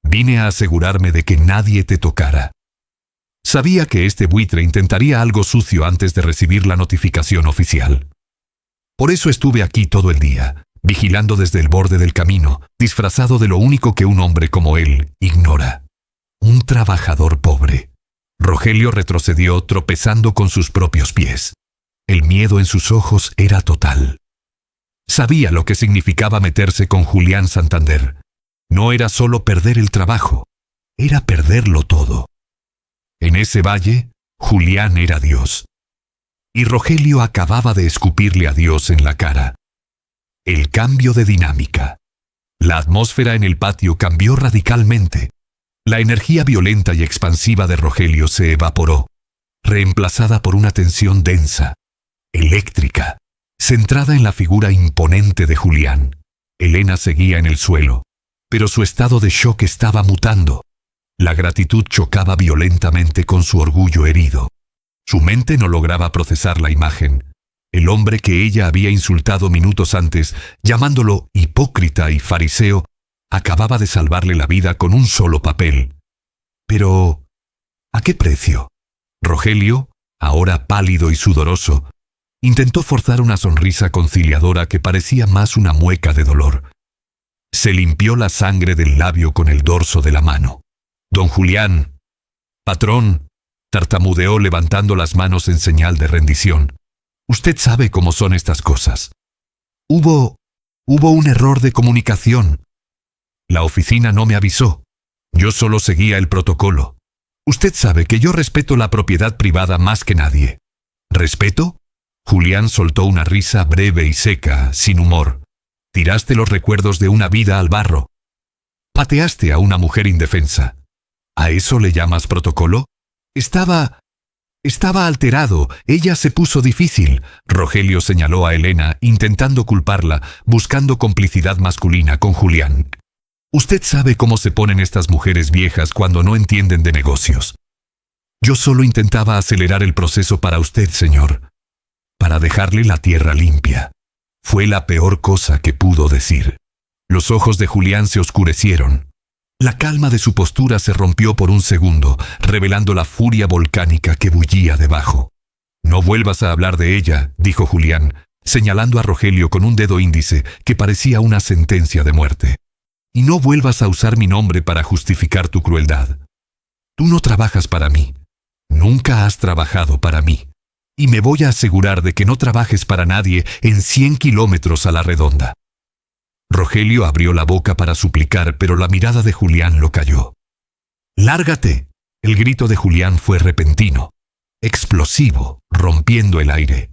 Vine a asegurarme de que nadie te tocara. Sabía que este buitre intentaría algo sucio antes de recibir la notificación oficial. Por eso estuve aquí todo el día, vigilando desde el borde del camino, disfrazado de lo único que un hombre como él ignora. Un trabajador pobre. Rogelio retrocedió tropezando con sus propios pies. El miedo en sus ojos era total. Sabía lo que significaba meterse con Julián Santander. No era solo perder el trabajo, era perderlo todo. En ese valle, Julián era Dios. Y Rogelio acababa de escupirle a Dios en la cara. El cambio de dinámica. La atmósfera en el patio cambió radicalmente. La energía violenta y expansiva de Rogelio se evaporó, reemplazada por una tensión densa, eléctrica, centrada en la figura imponente de Julián. Elena seguía en el suelo, pero su estado de shock estaba mutando. La gratitud chocaba violentamente con su orgullo herido. Su mente no lograba procesar la imagen. El hombre que ella había insultado minutos antes, llamándolo hipócrita y fariseo, acababa de salvarle la vida con un solo papel. Pero, ¿a qué precio? Rogelio, ahora pálido y sudoroso, intentó forzar una sonrisa conciliadora que parecía más una mueca de dolor. Se limpió la sangre del labio con el dorso de la mano. Don Julián, patrón, tartamudeó levantando las manos en señal de rendición. Usted sabe cómo son estas cosas. Hubo un error de comunicación. La oficina no me avisó. Yo solo seguía el protocolo. Usted sabe que yo respeto la propiedad privada más que nadie. ¿Respeto? Julián soltó una risa breve y seca, sin humor. Tiraste los recuerdos de una vida al barro. Pateaste a una mujer indefensa. ¿A eso le llamas protocolo? Estaba alterado. Ella se puso difícil. Rogelio señaló a Elena, intentando culparla, buscando complicidad masculina con Julián. Usted sabe cómo se ponen estas mujeres viejas cuando no entienden de negocios. Yo solo intentaba acelerar el proceso para usted, señor. Para dejarle la tierra limpia. Fue la peor cosa que pudo decir. Los ojos de Julián se oscurecieron. La calma de su postura se rompió por un segundo, revelando la furia volcánica que bullía debajo. No vuelvas a hablar de ella, dijo Julián, señalando a Rogelio con un dedo índice que parecía una sentencia de muerte. Y no vuelvas a usar mi nombre para justificar tu crueldad. Tú no trabajas para mí. Nunca has trabajado para mí. Y me voy a asegurar de que no trabajes para nadie en 100 kilómetros a la redonda. Rogelio abrió la boca para suplicar, pero la mirada de Julián lo calló. ¡Lárgate! El grito de Julián fue repentino, explosivo, rompiendo el aire.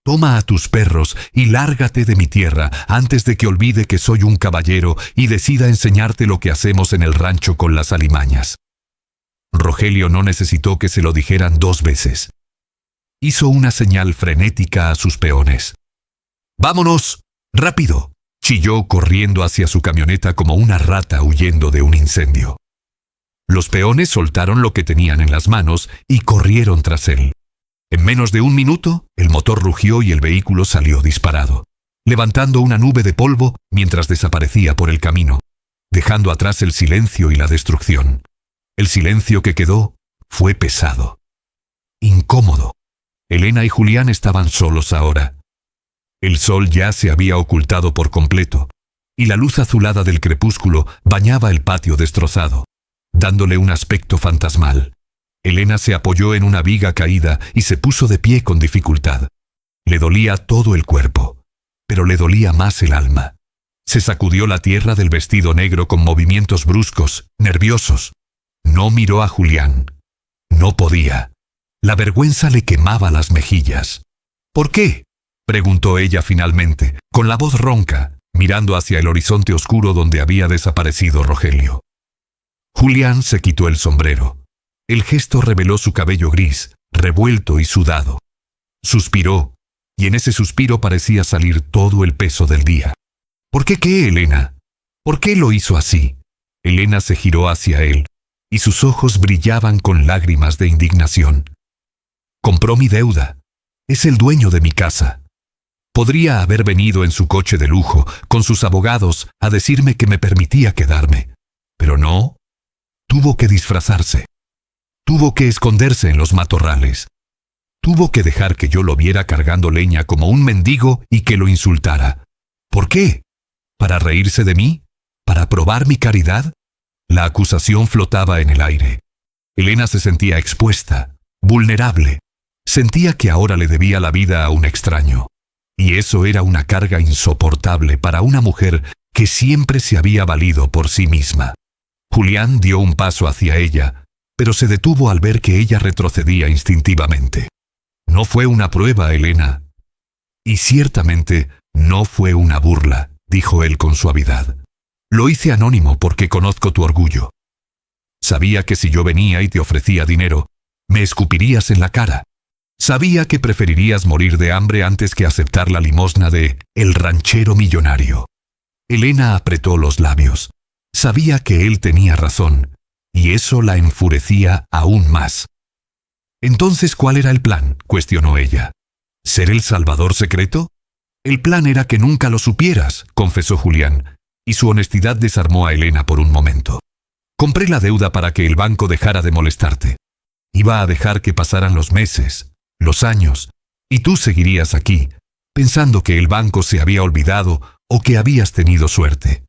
Toma a tus perros y lárgate de mi tierra antes de que olvide que soy un caballero y decida enseñarte lo que hacemos en el rancho con las alimañas. Rogelio no necesitó que se lo dijeran 2 veces. Hizo una señal frenética a sus peones. ¡Vámonos! ¡Rápido!, chilló corriendo hacia su camioneta como una rata huyendo de un incendio. Los peones soltaron lo que tenían en las manos y corrieron tras él. En menos de 1 minuto, el motor rugió y el vehículo salió disparado, levantando una nube de polvo mientras desaparecía por el camino, dejando atrás el silencio y la destrucción. El silencio que quedó fue pesado, incómodo. Elena y Julián estaban solos ahora. El sol ya se había ocultado por completo, y la luz azulada del crepúsculo bañaba el patio destrozado, dándole un aspecto fantasmal. Elena se apoyó en una viga caída y se puso de pie con dificultad. Le dolía todo el cuerpo, pero le dolía más el alma. Se sacudió la tierra del vestido negro con movimientos bruscos, nerviosos. No miró a Julián. No podía. La vergüenza le quemaba las mejillas. ¿Por qué?, preguntó ella finalmente, con la voz ronca, mirando hacia el horizonte oscuro donde había desaparecido Rogelio. Julián se quitó el sombrero. El gesto reveló su cabello gris, revuelto y sudado. Suspiró, y en ese suspiro parecía salir todo el peso del día. ¿Por qué qué, Elena? ¿Por qué lo hizo así? Elena se giró hacia él, y sus ojos brillaban con lágrimas de indignación. Compró mi deuda. Es el dueño de mi casa. Podría haber venido en su coche de lujo, con sus abogados, a decirme que me permitía quedarme. Pero no. Tuvo que disfrazarse. Tuvo que esconderse en los matorrales. Tuvo que dejar que yo lo viera cargando leña como un mendigo y que lo insultara. ¿Por qué? ¿Para reírse de mí? ¿Para probar mi caridad? La acusación flotaba en el aire. Elena se sentía expuesta, vulnerable. Sentía que ahora le debía la vida a un extraño. Y eso era una carga insoportable para una mujer que siempre se había valido por sí misma. Julián dio un paso hacia ella, pero se detuvo al ver que ella retrocedía instintivamente. No fue una prueba, Elena. Y ciertamente no fue una burla, dijo él con suavidad. Lo hice anónimo porque conozco tu orgullo. Sabía que si yo venía y te ofrecía dinero, me escupirías en la cara. Sabía que preferirías morir de hambre antes que aceptar la limosna de el ranchero millonario. Elena apretó los labios. Sabía que él tenía razón, y eso la enfurecía aún más. Entonces, ¿cuál era el plan?, cuestionó ella. ¿Ser el salvador secreto? El plan era que nunca lo supieras, confesó Julián, y su honestidad desarmó a Elena por un momento. Compré la deuda para que el banco dejara de molestarte. Iba a dejar que pasaran los meses, los años, y tú seguirías aquí, pensando que el banco se había olvidado o que habías tenido suerte.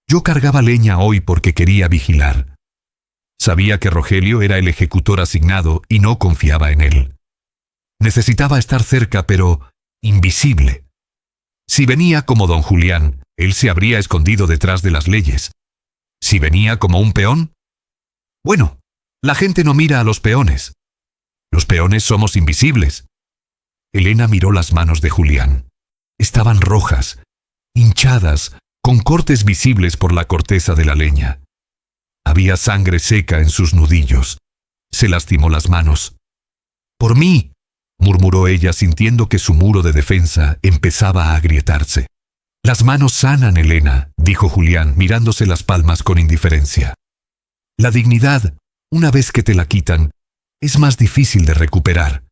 Yo cargaba leña hoy porque quería vigilar. Sabía que Rogelio era el ejecutor asignado y no confiaba en él. Necesitaba estar cerca, pero invisible. Si venía como don Julián, él se habría escondido detrás de las leyes. Si venía como un peón, bueno, la gente no mira a los peones. Los peones somos invisibles. Elena miró las manos de Julián. Estaban rojas, hinchadas, con cortes visibles por la corteza de la leña. Había sangre seca en sus nudillos. Se lastimó las manos. «Por mí», murmuró ella sintiendo que su muro de defensa empezaba a agrietarse. «Las manos sanan, Elena», dijo Julián, mirándose las palmas con indiferencia. «La dignidad, una vez que te la quitan, es más difícil de recuperar.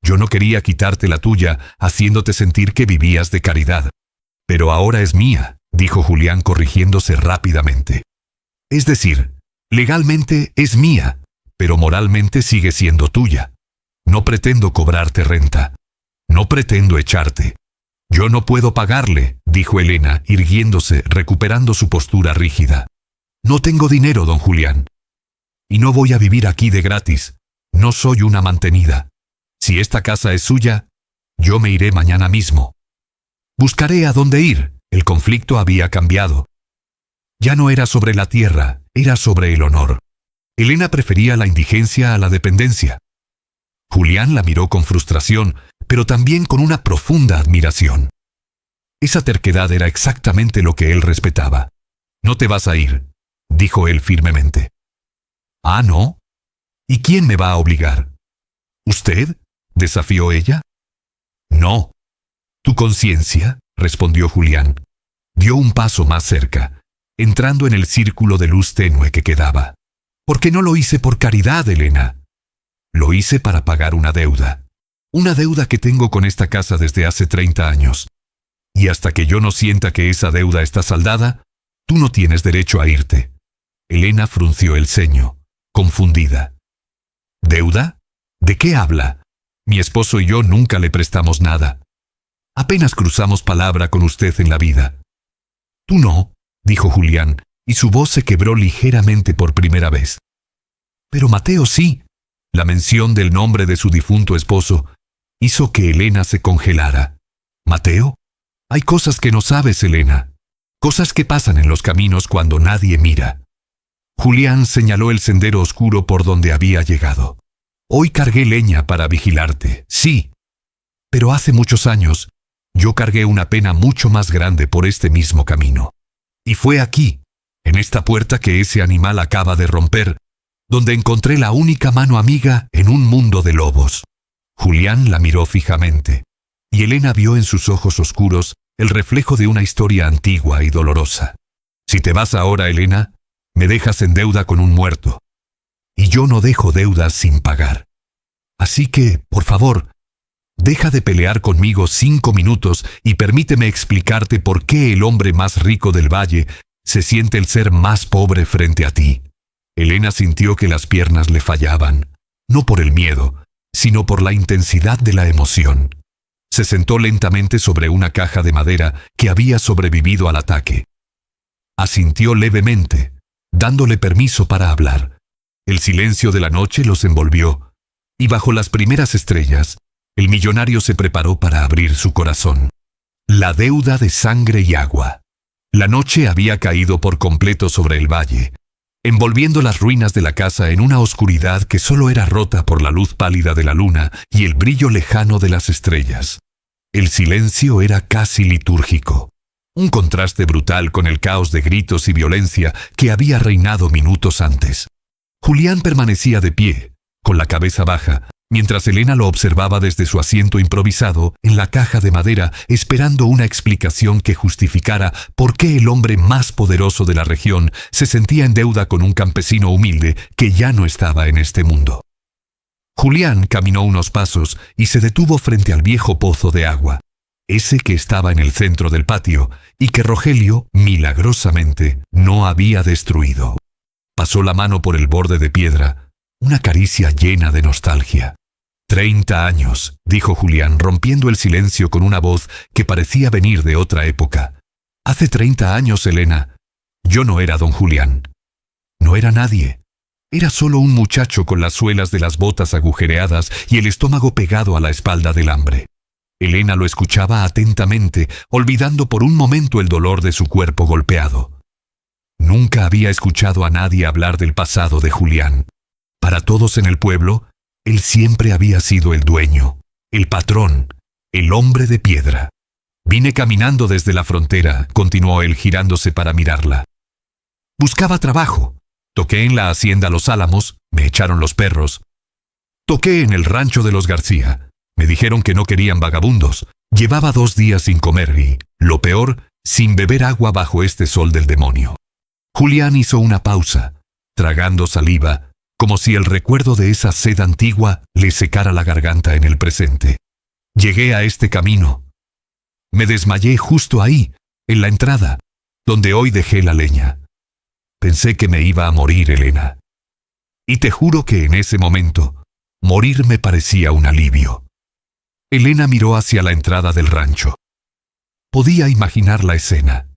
Yo no quería quitarte la tuya, haciéndote sentir que vivías de caridad. Pero ahora es mía», dijo Julián corrigiéndose rápidamente. «Es decir, legalmente es mía, pero moralmente sigue siendo tuya. No pretendo cobrarte renta. No pretendo echarte. Yo no puedo pagarle», dijo Elena, irguiéndose, recuperando su postura rígida. «No tengo dinero, don Julián. Y no voy a vivir aquí de gratis. No soy una mantenida. Si esta casa es suya, yo me iré mañana mismo. Buscaré a dónde ir». El conflicto había cambiado. Ya no era sobre la tierra, era sobre el honor. Elena prefería la indigencia a la dependencia. Julián la miró con frustración, pero también con una profunda admiración. Esa terquedad era exactamente lo que él respetaba. «No te vas a ir», dijo él firmemente. «¿Ah, no? ¿Y quién me va a obligar? ¿Usted?», desafió ella. «No». «¿Tu conciencia?», respondió Julián. Dio un paso más cerca, entrando en el círculo de luz tenue que quedaba. «Porque no lo hice por caridad, Elena. Lo hice para pagar una deuda. Una deuda que tengo con esta casa desde hace 30 años. Y hasta que yo no sienta que esa deuda está saldada, tú no tienes derecho a irte». Elena frunció el ceño, confundida. «¿Deuda? ¿De qué habla? Mi esposo y yo nunca le prestamos nada. Apenas cruzamos palabra con usted en la vida». «Tú no», dijo Julián, y su voz se quebró ligeramente por primera vez. «Pero Mateo sí». La mención del nombre de su difunto esposo hizo que Elena se congelara. «¿Mateo? Hay cosas que no sabes, Elena. Cosas que pasan en los caminos cuando nadie mira». Julián señaló el sendero oscuro por donde había llegado. «Hoy cargué leña para vigilarte, sí. Pero hace muchos años yo cargué una pena mucho más grande por este mismo camino. Y fue aquí, en esta puerta que ese animal acaba de romper, donde encontré la única mano amiga en un mundo de lobos. Julián la miró fijamente, y Elena vio en sus ojos oscuros el reflejo de una historia antigua y dolorosa. Si te vas ahora, Elena, me dejas en deuda con un muerto. Y yo no dejo deudas sin pagar. Así que, por favor, deja de pelear conmigo 5 minutos y permíteme explicarte por qué el hombre más rico del valle se siente el ser más pobre frente a ti. Elena sintió que las piernas le fallaban, no por el miedo, sino por la intensidad de la emoción. Se sentó lentamente sobre una caja de madera que había sobrevivido al ataque. Asintió levemente, dándole permiso para hablar. El silencio de la noche los envolvió, y bajo las primeras estrellas, el millonario se preparó para abrir su corazón. La deuda de sangre y agua. La noche había caído por completo sobre el valle, envolviendo las ruinas de la casa en una oscuridad que solo era rota por la luz pálida de la luna y el brillo lejano de las estrellas. El silencio era casi litúrgico, un contraste brutal con el caos de gritos y violencia que había reinado minutos antes. Julián permanecía de pie, con la cabeza baja, mientras Elena lo observaba desde su asiento improvisado en la caja de madera, esperando una explicación que justificara por qué el hombre más poderoso de la región se sentía en deuda con un campesino humilde que ya no estaba en este mundo. Julián caminó unos pasos y se detuvo frente al viejo pozo de agua, ese que estaba en el centro del patio y que Rogelio, milagrosamente, no había destruido. Pasó la mano por el borde de piedra, una caricia llena de nostalgia. 30 años, dijo Julián, rompiendo el silencio con una voz que parecía venir de otra época. Hace 30 años, Elena, yo no era don Julián. No era nadie. Era solo un muchacho con las suelas de las botas agujereadas y el estómago pegado a la espalda del hambre. Elena lo escuchaba atentamente, olvidando por un momento el dolor de su cuerpo golpeado. Nunca había escuchado a nadie hablar del pasado de Julián. Para todos en el pueblo, él siempre había sido el dueño, el patrón, el hombre de piedra. Vine caminando desde la frontera, continuó él girándose para mirarla. Buscaba trabajo. Toqué en la hacienda Los Álamos, me echaron los perros. Toqué en el rancho de los García. Me dijeron que no querían vagabundos. Llevaba 2 días sin comer y, lo peor, sin beber agua bajo este sol del demonio. Julián hizo una pausa, tragando saliva, como si el recuerdo de esa sed antigua le secara la garganta en el presente. Llegué a este camino. Me desmayé justo ahí, en la entrada, donde hoy dejé la leña. Pensé que me iba a morir, Elena. Y te juro que en ese momento, morir me parecía un alivio. Elena miró hacia la entrada del rancho. Podía imaginar la escena.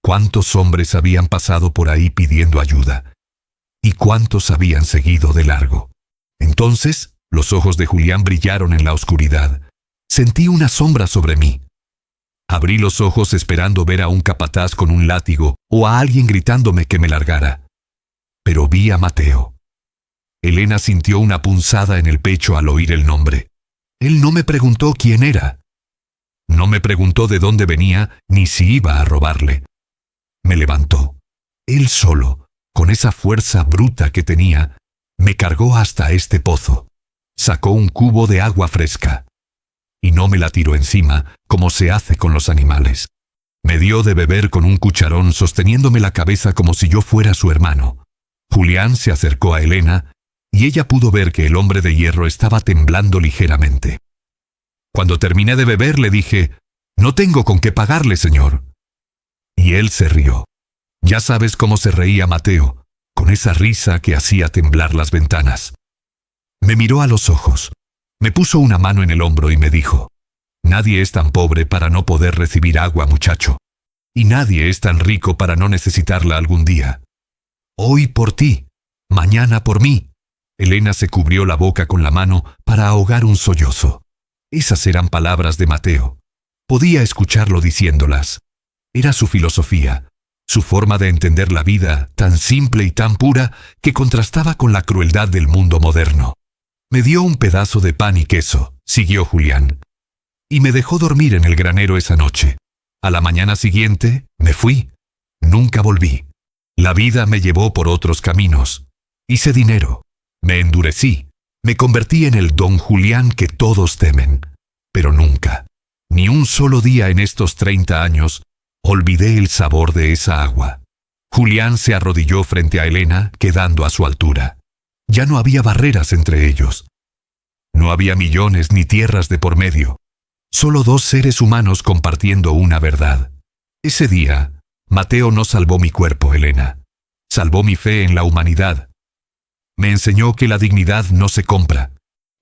¿Cuántos hombres habían pasado por ahí pidiendo ayuda? ¿Y cuántos habían seguido de largo? Entonces, los ojos de Julián brillaron en la oscuridad. Sentí una sombra sobre mí. Abrí los ojos esperando ver a un capataz con un látigo o a alguien gritándome que me largara. Pero vi a Mateo. Elena sintió una punzada en el pecho al oír el nombre. Él no me preguntó quién era. No me preguntó de dónde venía ni si iba a robarle. Me levantó. Él solo, con esa fuerza bruta que tenía, me cargó hasta este pozo. Sacó un cubo de agua fresca. Y no me la tiró encima, como se hace con los animales. Me dio de beber con un cucharón sosteniéndome la cabeza como si yo fuera su hermano. Julián se acercó a Elena, y ella pudo ver que el hombre de hierro estaba temblando ligeramente. Cuando terminé de beber le dije, «No tengo con qué pagarle, señor». Y él se rió. Ya sabes cómo se reía Mateo, con esa risa que hacía temblar las ventanas. Me miró a los ojos, me puso una mano en el hombro y me dijo, «Nadie es tan pobre para no poder recibir agua, muchacho. Y nadie es tan rico para no necesitarla algún día. Hoy por ti, mañana por mí». Elena se cubrió la boca con la mano para ahogar un sollozo. Esas eran palabras de Mateo. Podía escucharlo diciéndolas. Era su filosofía, su forma de entender la vida, tan simple y tan pura que contrastaba con la crueldad del mundo moderno. Me dio un pedazo de pan y queso, siguió Julián. y me dejó dormir en el granero esa noche. A la mañana siguiente me fui. Nunca volví. La vida me llevó por otros caminos. Hice dinero. Me endurecí. Me convertí en el don Julián que todos temen. Pero nunca, ni un solo día en estos 30 años, olvidé el sabor de esa agua. Julián se arrodilló frente a Elena, quedando a su altura. Ya no había barreras entre ellos. No había millones ni tierras de por medio. Solo dos seres humanos compartiendo una verdad. Ese día, Mateo no salvó mi cuerpo, Elena. Salvó mi fe en la humanidad. Me enseñó que la dignidad no se compra.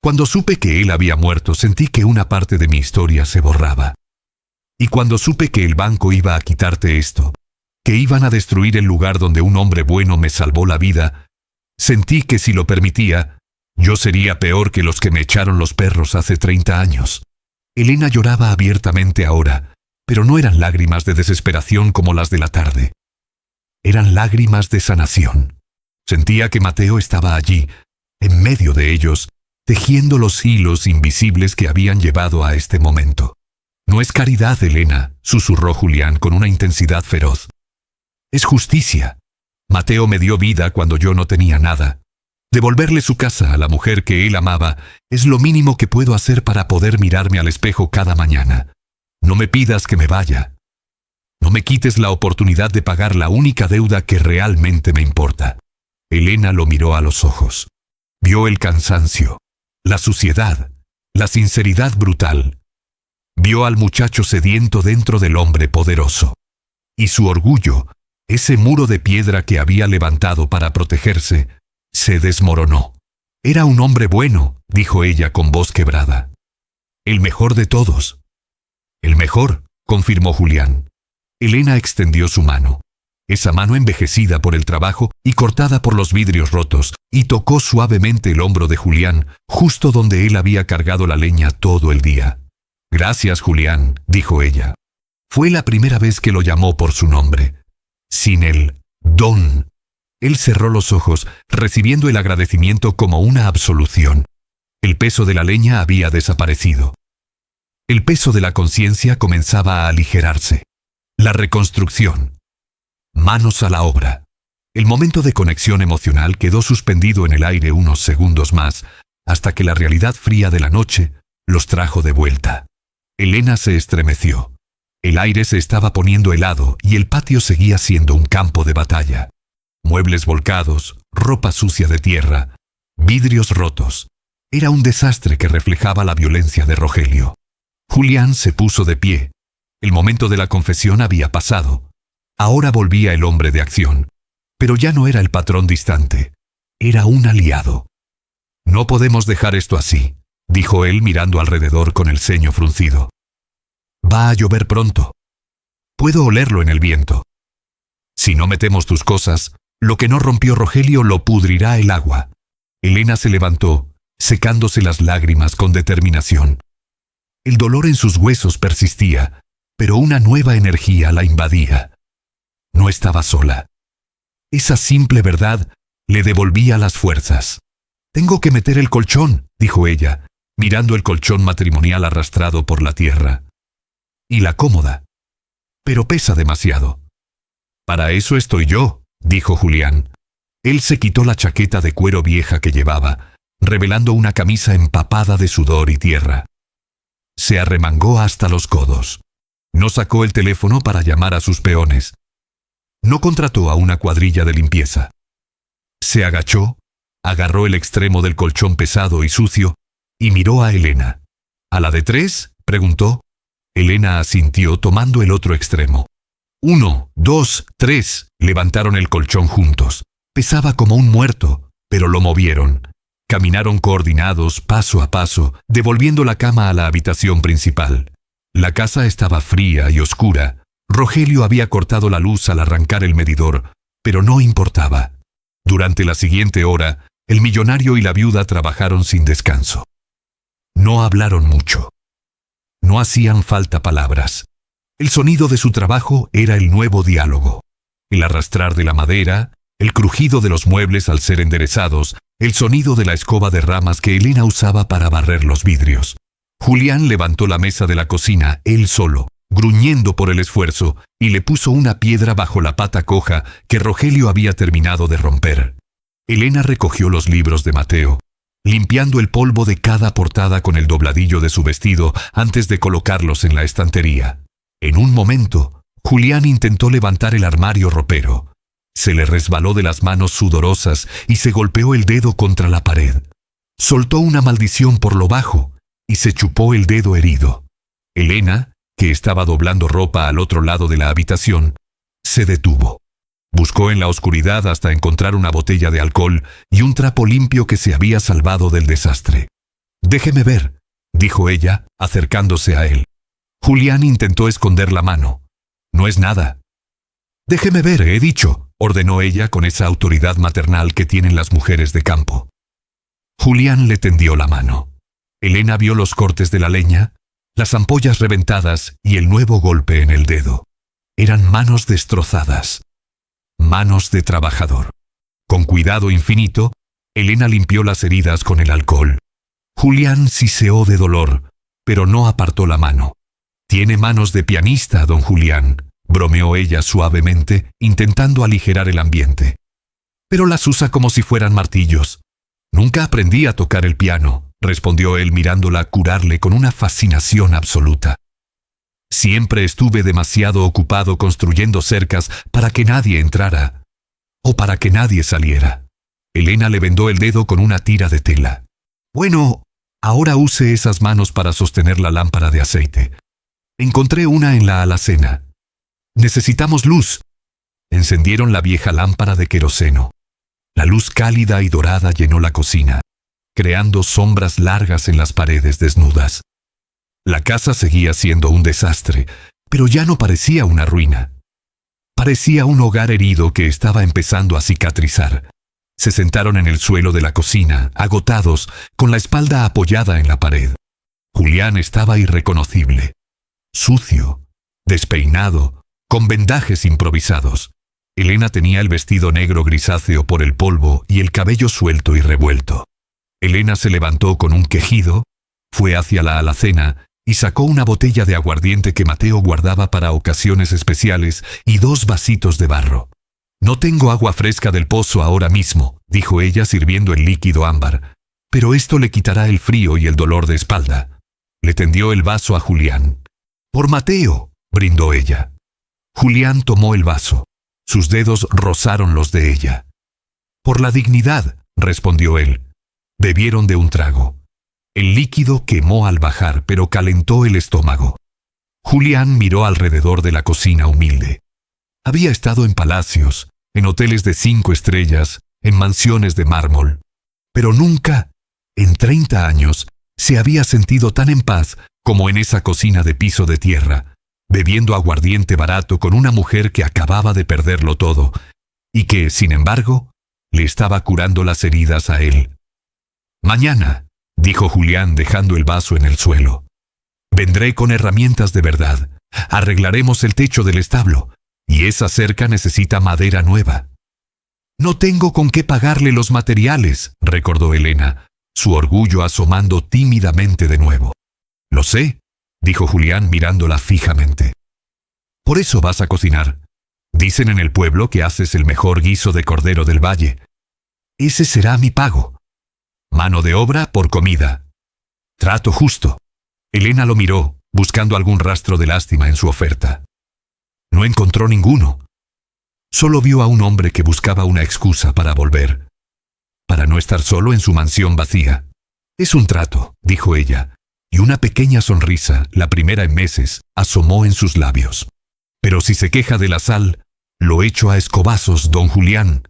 Cuando supe que él había muerto, sentí que una parte de mi historia se borraba. Y cuando supe que el banco iba a quitarte esto, que iban a destruir el lugar donde un hombre bueno me salvó la vida, sentí que si lo permitía, yo sería peor que los que me echaron los perros hace 30 años. Elena lloraba abiertamente ahora, pero no eran lágrimas de desesperación como las de la tarde. Eran lágrimas de sanación. Sentía que Mateo estaba allí, en medio de ellos, tejiendo los hilos invisibles que habían llevado a este momento. No es caridad, Elena, susurró Julián con una intensidad feroz. Es justicia. Mateo me dio vida cuando yo no tenía nada. Devolverle su casa a la mujer que él amaba es lo mínimo que puedo hacer para poder mirarme al espejo cada mañana. No me pidas que me vaya. No me quites la oportunidad de pagar la única deuda que realmente me importa. Elena lo miró a los ojos. Vio el cansancio, la suciedad, la sinceridad brutal. Vio al muchacho sediento dentro del hombre poderoso. Y su orgullo, ese muro de piedra que había levantado para protegerse, se desmoronó. Era un hombre bueno, dijo ella con voz quebrada. El mejor de todos. El mejor, confirmó Julián. Elena extendió su mano. Esa mano envejecida por el trabajo y cortada por los vidrios rotos, y tocó suavemente el hombro de Julián, justo donde él había cargado la leña todo el día. Gracias, Julián, dijo ella. Fue la primera vez que lo llamó por su nombre. Sin el don. Él cerró los ojos, recibiendo el agradecimiento como una absolución. El peso de la leña había desaparecido. El peso de la conciencia comenzaba a aligerarse. La reconstrucción. Manos a la obra. El momento de conexión emocional quedó suspendido en el aire unos segundos más, hasta que la realidad fría de la noche los trajo de vuelta. Elena se estremeció. El aire se estaba poniendo helado y el patio seguía siendo un campo de batalla. Muebles volcados, ropa sucia de tierra, vidrios rotos. Era un desastre que reflejaba la violencia de Rogelio. Julián se puso de pie. El momento de la confesión había pasado. Ahora volvía el hombre de acción. Pero ya no era el patrón distante. Era un aliado. No podemos dejar esto así, dijo él mirando alrededor con el ceño fruncido. Va a llover pronto. Puedo olerlo en el viento. Si no metemos tus cosas, lo que no rompió Rogelio lo pudrirá el agua. Elena se levantó, secándose las lágrimas con determinación. El dolor en sus huesos persistía, pero una nueva energía la invadía. No estaba sola. Esa simple verdad le devolvía las fuerzas. Tengo que meter el colchón, dijo ella, mirando el colchón matrimonial arrastrado por la tierra. Y la cómoda. Pero pesa demasiado. Para eso estoy yo, dijo Julián. Él se quitó la chaqueta de cuero vieja que llevaba, revelando una camisa empapada de sudor y tierra. Se arremangó hasta los codos. No sacó el teléfono para llamar a sus peones. No contrató a una cuadrilla de limpieza. Se agachó, agarró el extremo del colchón pesado y sucio y miró a Elena. ¿A la de 3? Preguntó. Elena asintió tomando el otro extremo. 1, 2, 3, levantaron el colchón juntos. Pesaba como un muerto, pero lo movieron. Caminaron coordinados, paso a paso, devolviendo la cama a la habitación principal. La casa estaba fría y oscura. Rogelio había cortado la luz al arrancar el medidor, pero no importaba. Durante la siguiente hora, el millonario y la viuda trabajaron sin descanso. No hablaron mucho. No hacían falta palabras. El sonido de su trabajo era el nuevo diálogo. El arrastrar de la madera, el crujido de los muebles al ser enderezados, el sonido de la escoba de ramas que Elena usaba para barrer los vidrios. Julián levantó la mesa de la cocina, él solo, gruñendo por el esfuerzo, y le puso una piedra bajo la pata coja que Rogelio había terminado de romper. Elena recogió los libros de Mateo, limpiando el polvo de cada portada con el dobladillo de su vestido antes de colocarlos en la estantería. En un momento, Julián intentó levantar el armario ropero. Se le resbaló de las manos sudorosas y se golpeó el dedo contra la pared. Soltó una maldición por lo bajo y se chupó el dedo herido. Elena, que estaba doblando ropa al otro lado de la habitación, se detuvo. Buscó en la oscuridad hasta encontrar una botella de alcohol y un trapo limpio que se había salvado del desastre. «Déjeme ver», dijo ella, acercándose a él. Julián intentó esconder la mano. «No es nada». «Déjeme ver, he dicho», ordenó ella con esa autoridad maternal que tienen las mujeres de campo. Julián le tendió la mano. Elena vio los cortes de la leña, las ampollas reventadas y el nuevo golpe en el dedo. Eran manos destrozadas. Manos de trabajador. Con cuidado infinito, Elena limpió las heridas con el alcohol. Julián siseó de dolor, pero no apartó la mano. «Tiene manos de pianista, don Julián», bromeó ella suavemente, intentando aligerar el ambiente. «Pero las usa como si fueran martillos». «Nunca aprendí a tocar el piano», respondió él mirándola curarle con una fascinación absoluta. «Siempre estuve demasiado ocupado construyendo cercas para que nadie entrara, o para que nadie saliera». Elena le vendó el dedo con una tira de tela. «Bueno, ahora use esas manos para sostener la lámpara de aceite. Encontré una en la alacena. Necesitamos luz». Encendieron la vieja lámpara de queroseno. La luz cálida y dorada llenó la cocina, creando sombras largas en las paredes desnudas. La casa seguía siendo un desastre, pero ya no parecía una ruina. Parecía un hogar herido que estaba empezando a cicatrizar. Se sentaron en el suelo de la cocina, agotados, con la espalda apoyada en la pared. Julián estaba irreconocible, sucio, despeinado, con vendajes improvisados. Elena tenía el vestido negro grisáceo por el polvo y el cabello suelto y revuelto. Elena se levantó con un quejido, fue hacia la alacena y sacó una botella de aguardiente que Mateo guardaba para ocasiones especiales y 2 vasitos de barro. «No tengo agua fresca del pozo ahora mismo», dijo ella sirviendo el líquido ámbar, «pero esto le quitará el frío y el dolor de espalda». Le tendió el vaso a Julián. «Por Mateo», brindó ella. Julián tomó el vaso. Sus dedos rozaron los de ella. «Por la dignidad», respondió él. Bebieron de un trago. El líquido quemó al bajar, pero calentó el estómago. Julián miró alrededor de la cocina humilde. Había estado en palacios, en hoteles de 5 estrellas, en mansiones de mármol. Pero nunca, en 30 años, se había sentido tan en paz como en esa cocina de piso de tierra, bebiendo aguardiente barato con una mujer que acababa de perderlo todo, y que, sin embargo, le estaba curando las heridas a él. «Mañana», dijo Julián dejando el vaso en el suelo, «vendré con herramientas de verdad. Arreglaremos el techo del establo, y esa cerca necesita madera nueva». «No tengo con qué pagarle los materiales», recordó Elena, su orgullo asomando tímidamente de nuevo. «Lo sé», dijo Julián mirándola fijamente. «Por eso vas a cocinar. Dicen en el pueblo que haces el mejor guiso de cordero del valle. Ese será mi pago. Mano de obra por comida. Trato justo». Elena lo miró, buscando algún rastro de lástima en su oferta. No encontró ninguno. Solo vio a un hombre que buscaba una excusa para volver, para no estar solo en su mansión vacía. «Es un trato», dijo ella, y una pequeña sonrisa, la primera en meses, asomó en sus labios. «Pero si se queja de la sal, lo echo a escobazos, don Julián».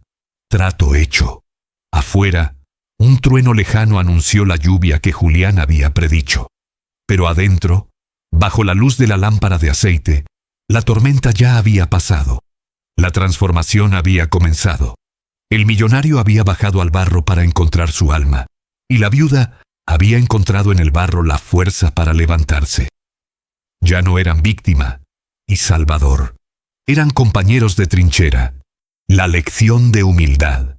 Trato hecho. Afuera, un trueno lejano anunció la lluvia que Julián había predicho. Pero adentro, bajo la luz de la lámpara de aceite, la tormenta ya había pasado. La transformación había comenzado. El millonario había bajado al barro para encontrar su alma, y la viuda había encontrado en el barro la fuerza para levantarse. Ya no eran víctima y salvador. Eran compañeros de trinchera. La lección de humildad.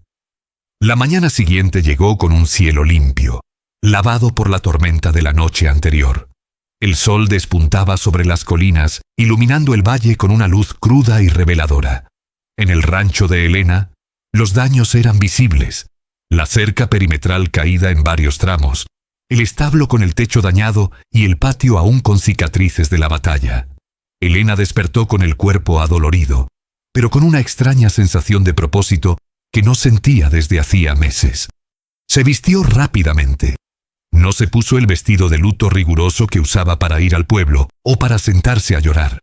La mañana siguiente llegó con un cielo limpio. lavado por la tormenta de la noche anterior. El sol despuntaba sobre las colinas, iluminando el valle con una luz cruda y reveladora. En el rancho de Elena, los daños eran visibles. La cerca perimetral caída en varios tramos, el establo con el techo dañado y el patio aún con cicatrices de la batalla. Elena despertó con el cuerpo adolorido, pero con una extraña sensación de propósito que no sentía desde hacía meses. Se vistió rápidamente. No se puso el vestido de luto riguroso que usaba para ir al pueblo o para sentarse a llorar.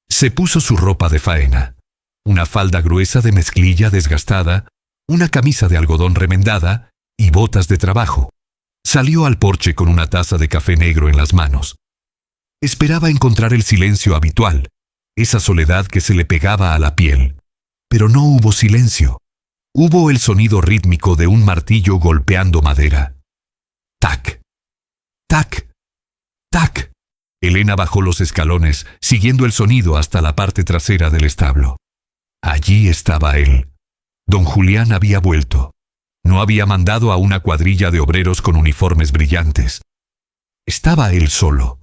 Se puso su ropa de faena, una falda gruesa de mezclilla desgastada, una camisa de algodón remendada y botas de trabajo. Salió al porche con una taza de café negro en las manos. Esperaba encontrar el silencio habitual, esa soledad que se le pegaba a la piel. Pero no hubo silencio. Hubo el sonido rítmico de un martillo golpeando madera. ¡Tac! ¡Tac! ¡Tac! Elena bajó los escalones, siguiendo el sonido hasta la parte trasera del establo. Allí estaba él. Don Julián había vuelto. No había mandado a una cuadrilla de obreros con uniformes brillantes. Estaba él solo.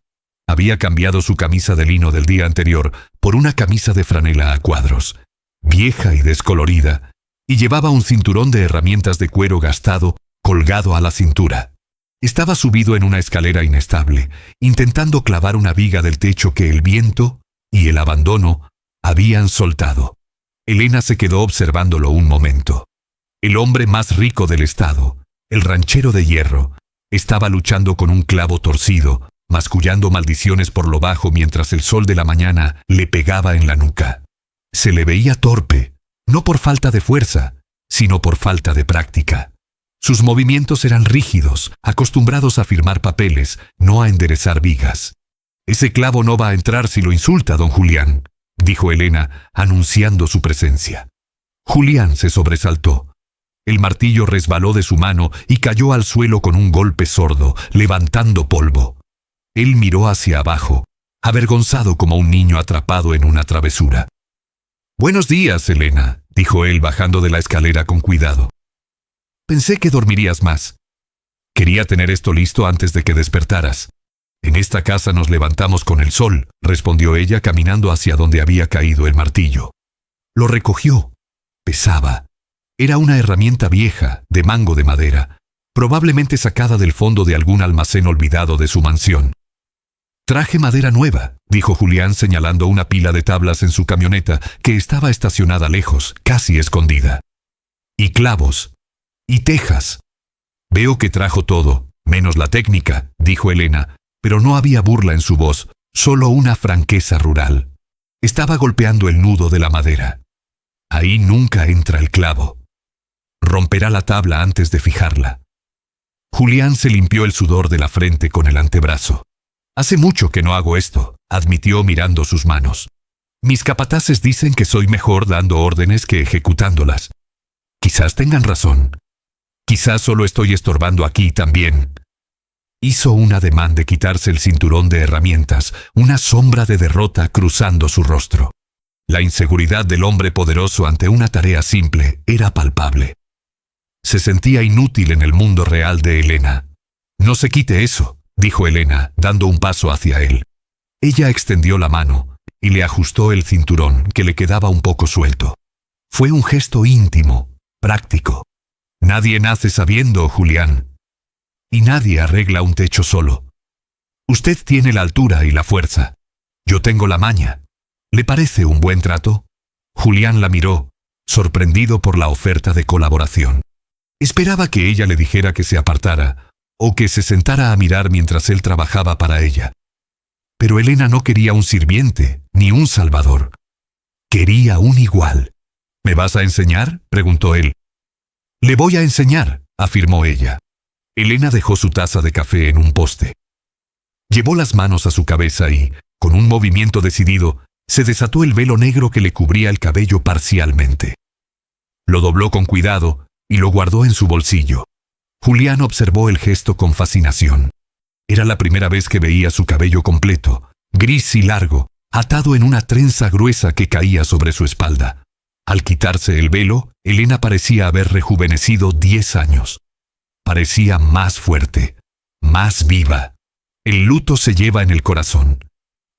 Había cambiado su camisa de lino del día anterior por una camisa de franela a cuadros, vieja y descolorida, y llevaba un cinturón de herramientas de cuero gastado colgado a la cintura. Estaba subido en una escalera inestable, intentando clavar una viga del techo que el viento y el abandono habían soltado. Elena se quedó observándolo un momento. El hombre más rico del estado, el ranchero de hierro, estaba luchando con un clavo torcido, mascullando maldiciones por lo bajo mientras el sol de la mañana le pegaba en la nuca. Se le veía torpe, no por falta de fuerza, sino por falta de práctica. Sus movimientos eran rígidos, acostumbrados a firmar papeles, no a enderezar vigas. «Ese clavo no va a entrar si lo insulta, don Julián», dijo Elena, anunciando su presencia. Julián se sobresaltó. El martillo resbaló de su mano y cayó al suelo con un golpe sordo, levantando polvo. Él miró hacia abajo, avergonzado como un niño atrapado en una travesura. «Buenos días, Elena», dijo él bajando de la escalera con cuidado. «Pensé que dormirías más. Quería tener esto listo antes de que despertaras». «En esta casa nos levantamos con el sol», respondió ella caminando hacia donde había caído el martillo. Lo recogió. Pesaba. Era una herramienta vieja, de mango de madera, probablemente sacada del fondo de algún almacén olvidado de su mansión. «Traje madera nueva», dijo Julián señalando una pila de tablas en su camioneta que estaba estacionada lejos, casi escondida. «Y clavos. Y tejas. Veo que trajo todo, menos la técnica», dijo Elena, pero no había burla en su voz, solo una franqueza rural. Estaba golpeando el nudo de la madera. Ahí nunca entra el clavo. Romperá la tabla antes de fijarla. Julián se limpió el sudor de la frente con el antebrazo. «Hace mucho que no hago esto», admitió mirando sus manos. «Mis capataces dicen que soy mejor dando órdenes que ejecutándolas. Quizás tengan razón. Quizás solo estoy estorbando aquí también». Hizo un ademán de quitarse el cinturón de herramientas, una sombra de derrota cruzando su rostro. La inseguridad del hombre poderoso ante una tarea simple era palpable. Se sentía inútil en el mundo real de Elena. «No se quite eso», dijo Elena, dando un paso hacia él. Ella extendió la mano y le ajustó el cinturón, que le quedaba un poco suelto. Fue un gesto íntimo, práctico. «Nadie nace sabiendo, Julián. Y nadie arregla un techo solo. Usted tiene la altura y la fuerza. Yo tengo la maña. ¿Le parece un buen trato?» Julián la miró, sorprendido por la oferta de colaboración. Esperaba que ella le dijera que se apartara, o que se sentara a mirar mientras él trabajaba para ella. Pero Elena no quería un sirviente, ni un salvador. Quería un igual. «¿Me vas a enseñar?», preguntó él. «Le voy a enseñar», afirmó ella. Elena dejó su taza de café en un poste. Llevó las manos a su cabeza y, con un movimiento decidido, se desató el velo negro que le cubría el cabello parcialmente. Lo dobló con cuidado y lo guardó en su bolsillo. Julián observó el gesto con fascinación. Era la primera vez que veía su cabello completo, gris y largo, atado en una trenza gruesa que caía sobre su espalda. Al quitarse el velo, Elena parecía haber rejuvenecido 10 años. Parecía más fuerte, más viva. El luto se lleva en el corazón,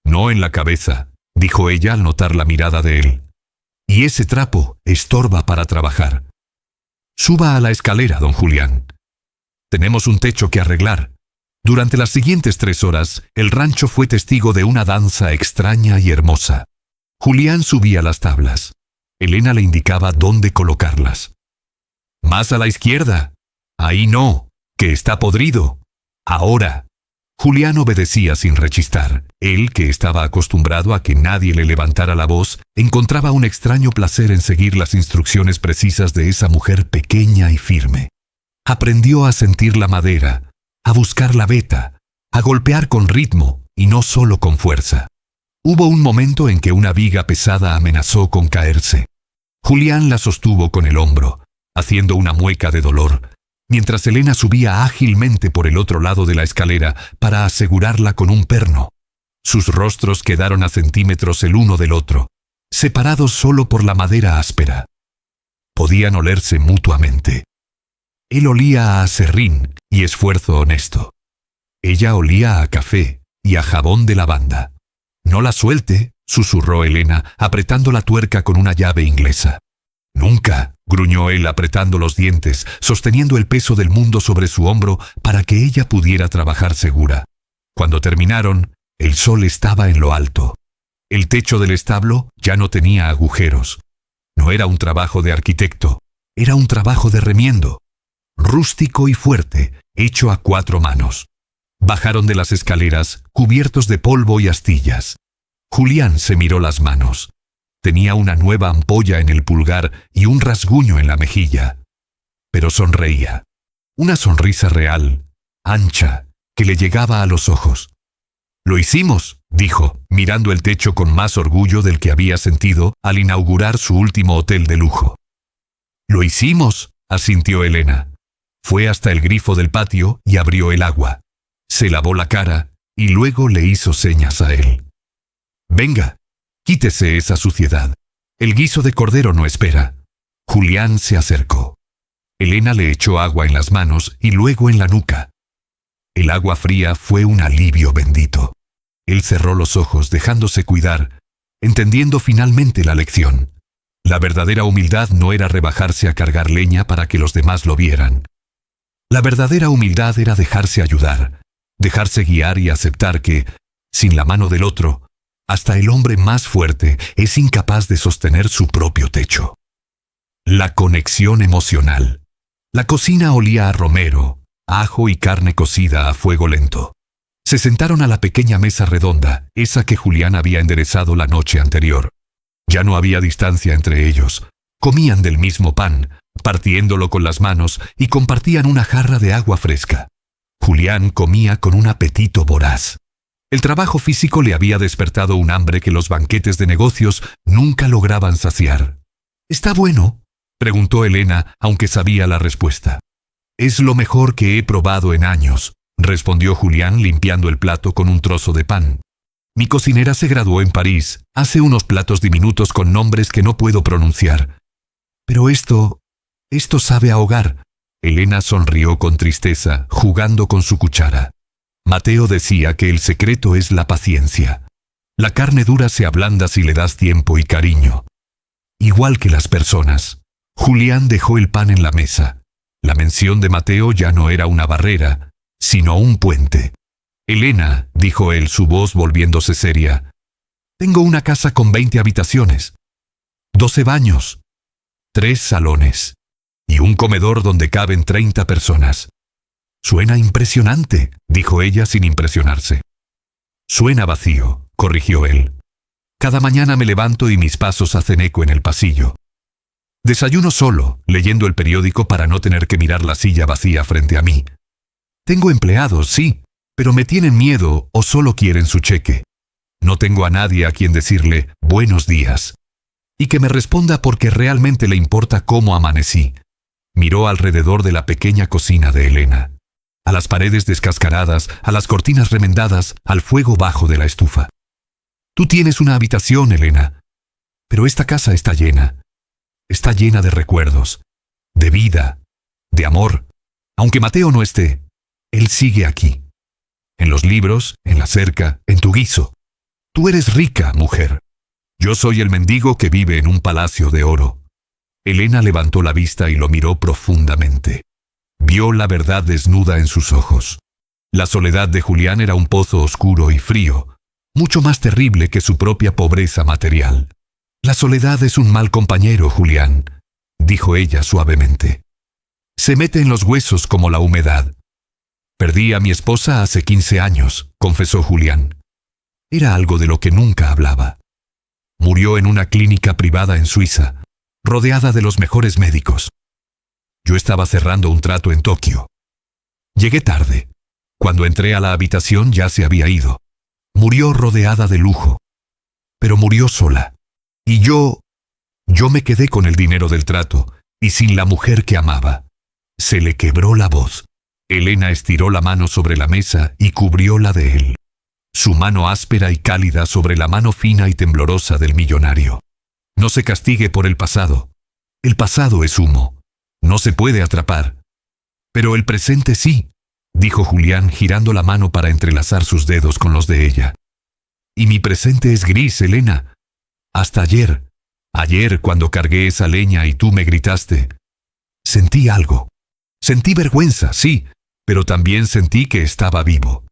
no en la cabeza, dijo ella al notar la mirada de él. Y ese trapo estorba para trabajar. Suba a la escalera, don Julián. Tenemos un techo que arreglar. Durante las siguientes 3 horas, el rancho fue testigo de una danza extraña y hermosa. Julián subía las tablas. Elena le indicaba dónde colocarlas. Más a la izquierda. Ahí no, que está podrido. Ahora. Julián obedecía sin rechistar. Él, que estaba acostumbrado a que nadie le levantara la voz, encontraba un extraño placer en seguir las instrucciones precisas de esa mujer pequeña y firme. Aprendió a sentir la madera, a buscar la veta, a golpear con ritmo y no solo con fuerza. Hubo un momento en que una viga pesada amenazó con caerse. Julián la sostuvo con el hombro, haciendo una mueca de dolor, mientras Elena subía ágilmente por el otro lado de la escalera para asegurarla con un perno. Sus rostros quedaron a centímetros el uno del otro, separados solo por la madera áspera. Podían olerse mutuamente. Él olía a aserrín y esfuerzo honesto. Ella olía a café y a jabón de lavanda. «No la suelte», susurró Elena, apretando la tuerca con una llave inglesa. «Nunca», gruñó él apretando los dientes, sosteniendo el peso del mundo sobre su hombro para que ella pudiera trabajar segura. Cuando terminaron, el sol estaba en lo alto. El techo del establo ya no tenía agujeros. No era un trabajo de arquitecto, era un trabajo de remiendo. Rústico y fuerte, hecho a 4 manos. Bajaron de las escaleras, cubiertos de polvo y astillas. Julián se miró las manos. Tenía una nueva ampolla en el pulgar y un rasguño en la mejilla. Pero sonreía. Una sonrisa real, ancha, que le llegaba a los ojos. «Lo hicimos», dijo, mirando el techo con más orgullo del que había sentido al inaugurar su último hotel de lujo. «Lo hicimos», asintió Elena. Fue hasta el grifo del patio y abrió el agua. Se lavó la cara y luego le hizo señas a él. «Venga, quítese esa suciedad. El guiso de cordero no espera». Julián se acercó. Elena le echó agua en las manos y luego en la nuca. El agua fría fue un alivio bendito. Él cerró los ojos dejándose cuidar, entendiendo finalmente la lección. La verdadera humildad no era rebajarse a cargar leña para que los demás lo vieran. La verdadera humildad era dejarse ayudar, dejarse guiar y aceptar que, sin la mano del otro, hasta el hombre más fuerte es incapaz de sostener su propio techo. La conexión emocional. La cocina olía a romero, ajo y carne cocida a fuego lento. Se sentaron a la pequeña mesa redonda, esa que Julián había enderezado la noche anterior. Ya no había distancia entre ellos. Comían del mismo pan, partiéndolo con las manos, y compartían una jarra de agua fresca. Julián comía con un apetito voraz. El trabajo físico le había despertado un hambre que los banquetes de negocios nunca lograban saciar. «¿Está bueno?», preguntó Elena, aunque sabía la respuesta. «Es lo mejor que he probado en años», respondió Julián limpiando el plato con un trozo de pan. «Mi cocinera se graduó en París, hace unos platos diminutos con nombres que no puedo pronunciar. Pero esto sabe a hogar». Elena sonrió con tristeza, jugando con su cuchara. Mateo decía que el secreto es la paciencia. La carne dura se ablanda si le das tiempo y cariño. Igual que las personas. Julián dejó el pan en la mesa. La mención de Mateo ya no era una barrera, sino un puente. «Elena», dijo él, su voz volviéndose seria, «tengo una casa con 20 habitaciones, 12 baños, 3 salones y un comedor donde caben 30 personas. Suena impresionante», dijo ella sin impresionarse. «Suena vacío», corrigió él. «Cada mañana me levanto y mis pasos hacen eco en el pasillo. Desayuno solo, leyendo el periódico para no tener que mirar la silla vacía frente a mí. Tengo empleados, sí, pero me tienen miedo o solo quieren su cheque. No tengo a nadie a quien decirle buenos días. Y que me responda porque realmente le importa cómo amanecí». Miró alrededor de la pequeña cocina de Elena. A las paredes descascaradas, a las cortinas remendadas, al fuego bajo de la estufa. «Tú tienes una habitación, Elena. Pero esta casa está llena. Está llena de recuerdos, de vida, de amor. Aunque Mateo no esté, Él sigue aquí. En los libros, en la cerca, en tu guiso. Tú eres rica, mujer. Yo soy el mendigo que vive en un palacio de oro. Elena levantó la vista y lo miró profundamente. Vio la verdad desnuda en sus ojos. La soledad de Julián era un pozo oscuro y frío, mucho más terrible que su propia pobreza material. La soledad es un mal compañero, Julián, dijo ella suavemente. Se mete en los huesos como la humedad. Perdí a mi esposa hace 15 años, confesó Julián. Era algo de lo que nunca hablaba. Murió en una clínica privada en Suiza, rodeada de los mejores médicos. Yo estaba cerrando un trato en Tokio. Llegué tarde. Cuando entré a la habitación ya se había ido. Murió rodeada de lujo. Pero murió sola. Y yo me quedé con el dinero del trato y sin la mujer que amaba. Se le quebró la voz. Elena estiró la mano sobre la mesa y cubrió la de él. Su mano áspera y cálida sobre la mano fina y temblorosa del millonario. No se castigue por el pasado. El pasado es humo. No se puede atrapar. Pero el presente sí, dijo Julián girando la mano para entrelazar sus dedos con los de ella. Y mi presente es gris, Elena. Hasta ayer. Ayer cuando cargué esa leña y tú me gritaste. Sentí algo. Sentí vergüenza, sí, pero también sentí que estaba vivo.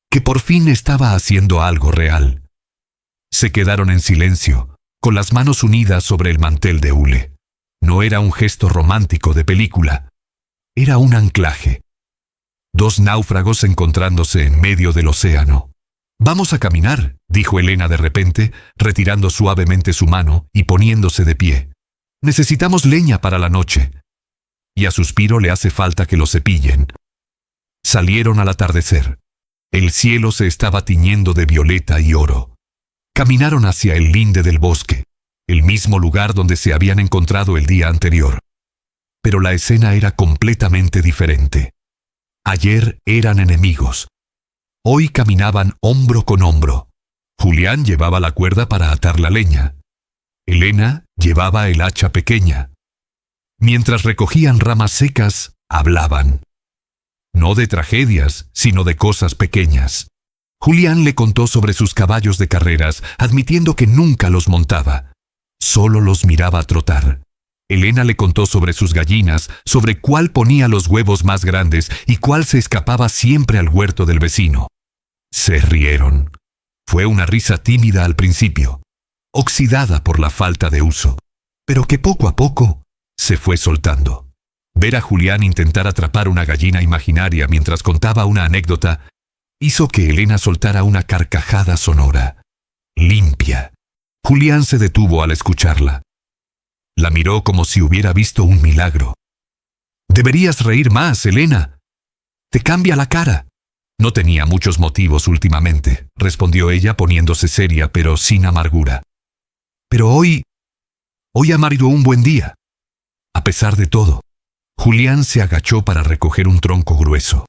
Que por fin estaba haciendo algo real. Se quedaron en silencio, con las manos unidas sobre el mantel de hule. No era un gesto romántico de película. Era un anclaje. Dos náufragos encontrándose en medio del océano. Vamos a caminar, dijo Elena de repente, retirando suavemente su mano y poniéndose de pie. Necesitamos leña para la noche. Y a Suspiro le hace falta que lo cepillen. Salieron al atardecer. El cielo se estaba tiñendo de violeta y oro. Caminaron hacia el linde del bosque, el mismo lugar donde se habían encontrado el día anterior. Pero la escena era completamente diferente. Ayer eran enemigos. Hoy caminaban hombro con hombro. Julián llevaba la cuerda para atar la leña. Elena llevaba el hacha pequeña. Mientras recogían ramas secas, hablaban. No de tragedias, sino de cosas pequeñas. Julián le contó sobre sus caballos de carreras, admitiendo que nunca los montaba. Solo los miraba trotar. Elena le contó sobre sus gallinas, sobre cuál ponía los huevos más grandes y cuál se escapaba siempre al huerto del vecino. Se rieron. Fue una risa tímida al principio, oxidada por la falta de uso, pero que poco a poco se fue soltando. Ver a Julián intentar atrapar una gallina imaginaria mientras contaba una anécdota hizo que Elena soltara una carcajada sonora, limpia. Julián se detuvo al escucharla. La miró como si hubiera visto un milagro. «Deberías reír más, Elena. Te cambia la cara». «No tenía muchos motivos últimamente», respondió ella poniéndose seria pero sin amargura. «Pero hoy ha marido un buen día. A pesar de todo». Julián se agachó para recoger un tronco grueso.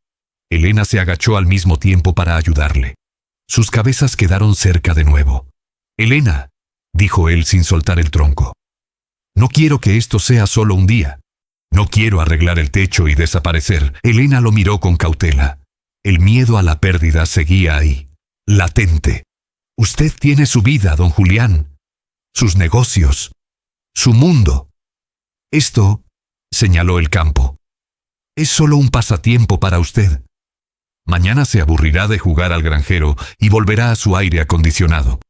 Elena se agachó al mismo tiempo para ayudarle. Sus cabezas quedaron cerca de nuevo. «Elena», dijo él sin soltar el tronco. «No quiero que esto sea solo un día. No quiero arreglar el techo y desaparecer». Elena lo miró con cautela. El miedo a la pérdida seguía ahí, latente. «Usted tiene su vida, don Julián. Sus negocios. Su mundo. Esto», señaló el campo, «es solo un pasatiempo para usted. Mañana se aburrirá de jugar al granjero y volverá a su aire acondicionado.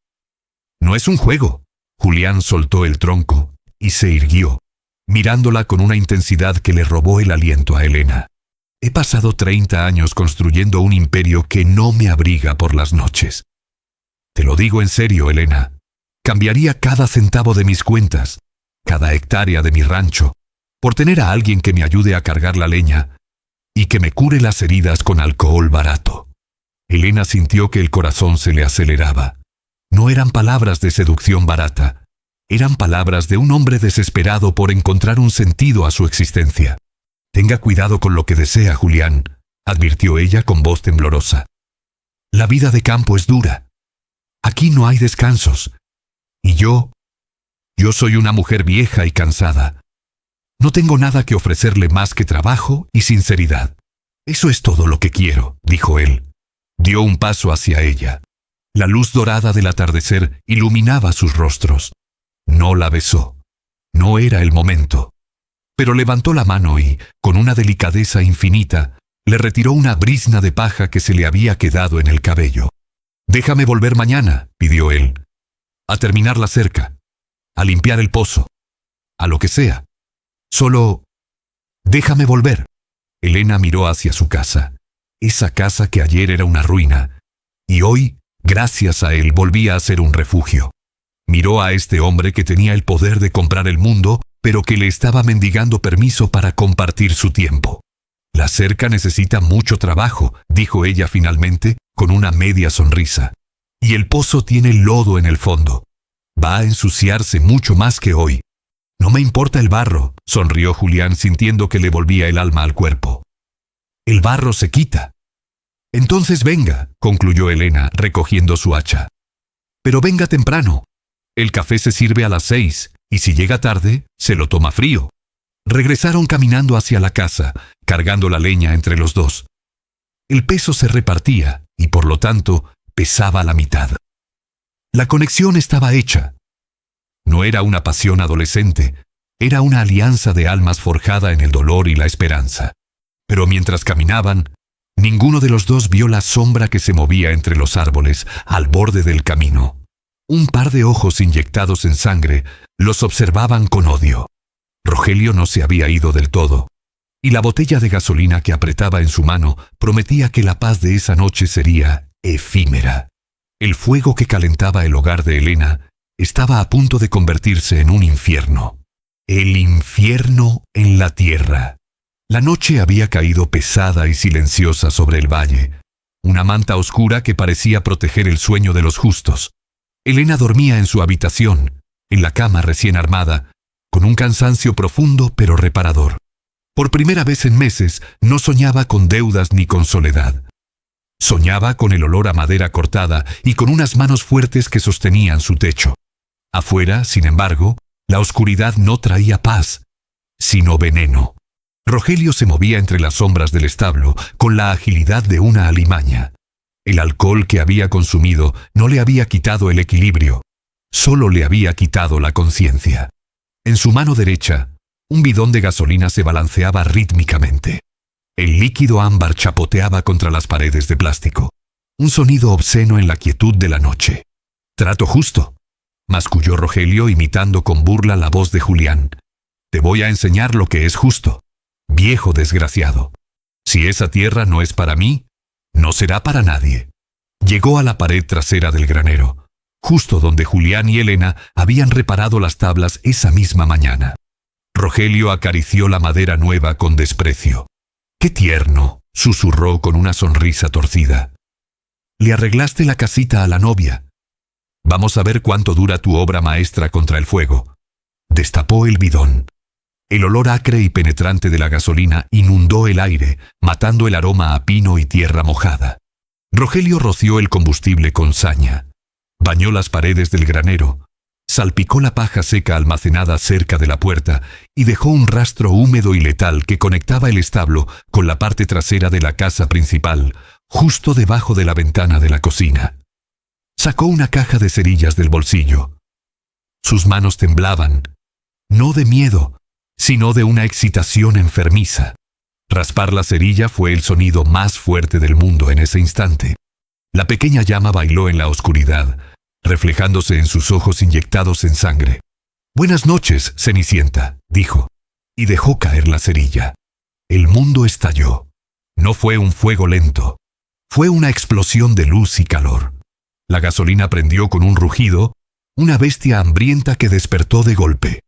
No es un juego». Julián soltó el tronco y se irguió, mirándola con una intensidad que le robó el aliento a Elena. «He pasado 30 años construyendo un imperio que no me abriga por las noches. Te lo digo en serio, Elena. Cambiaría cada centavo de mis cuentas, cada hectárea de mi rancho, por tener a alguien que me ayude a cargar la leña y que me cure las heridas con alcohol barato». Elena sintió que el corazón se le aceleraba. No eran palabras de seducción barata, eran palabras de un hombre desesperado por encontrar un sentido a su existencia. «Tenga cuidado con lo que desea, Julián», advirtió ella con voz temblorosa. «La vida de campo es dura. Aquí no hay descansos. Y yo soy una mujer vieja y cansada. No tengo nada que ofrecerle más que trabajo y sinceridad». Eso es todo lo que quiero, dijo él. Dio un paso hacia ella. La luz dorada del atardecer iluminaba sus rostros. No la besó. No era el momento. Pero levantó la mano y, con una delicadeza infinita, le retiró una brizna de paja que se le había quedado en el cabello. «Déjame volver mañana», pidió él. «A terminar la cerca, a limpiar el pozo, a lo que sea. Solo déjame volver». Elena miró hacia su casa. Esa casa que ayer era una ruina, y hoy, gracias a él, volvía a ser un refugio. Miró a este hombre que tenía el poder de comprar el mundo, pero que le estaba mendigando permiso para compartir su tiempo. «La cerca necesita mucho trabajo», dijo ella finalmente, con una media sonrisa. «Y el pozo tiene lodo en el fondo. Va a ensuciarse mucho más que hoy». «No me importa el barro», sonrió Julián sintiendo que le volvía el alma al cuerpo. «El barro se quita». «Entonces venga», concluyó Elena, recogiendo su hacha. «Pero venga temprano. El café se sirve a las 6, y si llega tarde, se lo toma frío». Regresaron caminando hacia la casa, cargando la leña entre los dos. El peso se repartía, y por lo tanto, pesaba la mitad. La conexión estaba hecha. No era una pasión adolescente, era una alianza de almas forjada en el dolor y la esperanza. Pero mientras caminaban, ninguno de los dos vio la sombra que se movía entre los árboles, al borde del camino. Un par de ojos inyectados en sangre los observaban con odio. Rogelio no se había ido del todo, y la botella de gasolina que apretaba en su mano prometía que la paz de esa noche sería efímera. El fuego que calentaba el hogar de Elena estaba a punto de convertirse en un infierno. El infierno en la tierra. La noche había caído pesada y silenciosa sobre el valle, una manta oscura que parecía proteger el sueño de los justos. Elena dormía en su habitación, en la cama recién armada, con un cansancio profundo pero reparador. Por primera vez en meses no soñaba con deudas ni con soledad. Soñaba con el olor a madera cortada y con unas manos fuertes que sostenían su techo. Afuera, sin embargo, la oscuridad no traía paz, sino veneno. Rogelio se movía entre las sombras del establo con la agilidad de una alimaña. El alcohol que había consumido no le había quitado el equilibrio, solo le había quitado la conciencia. En su mano derecha, un bidón de gasolina se balanceaba rítmicamente. El líquido ámbar chapoteaba contra las paredes de plástico. Un sonido obsceno en la quietud de la noche. «Trato justo», masculló Rogelio imitando con burla la voz de Julián. «Te voy a enseñar lo que es justo, viejo desgraciado. Si esa tierra no es para mí, no será para nadie». Llegó a la pared trasera del granero, justo donde Julián y Elena habían reparado las tablas esa misma mañana. Rogelio acarició la madera nueva con desprecio. «¡Qué tierno!», susurró con una sonrisa torcida. «Le arreglaste la casita a la novia. Vamos a ver cuánto dura tu obra maestra contra el fuego». Destapó el bidón. El olor acre y penetrante de la gasolina inundó el aire, matando el aroma a pino y tierra mojada. Rogelio roció el combustible con saña. Bañó las paredes del granero, salpicó la paja seca almacenada cerca de la puerta y dejó un rastro húmedo y letal que conectaba el establo con la parte trasera de la casa principal, justo debajo de la ventana de la cocina. Sacó una caja de cerillas del bolsillo. Sus manos temblaban, no de miedo, sino de una excitación enfermiza. Raspar la cerilla fue el sonido más fuerte del mundo en ese instante. La pequeña llama bailó en la oscuridad, reflejándose en sus ojos inyectados en sangre. «Buenas noches, Cenicienta», dijo, y dejó caer la cerilla. El mundo estalló. No fue un fuego lento, fue una explosión de luz y calor. La gasolina prendió con un rugido, una bestia hambrienta que despertó de golpe.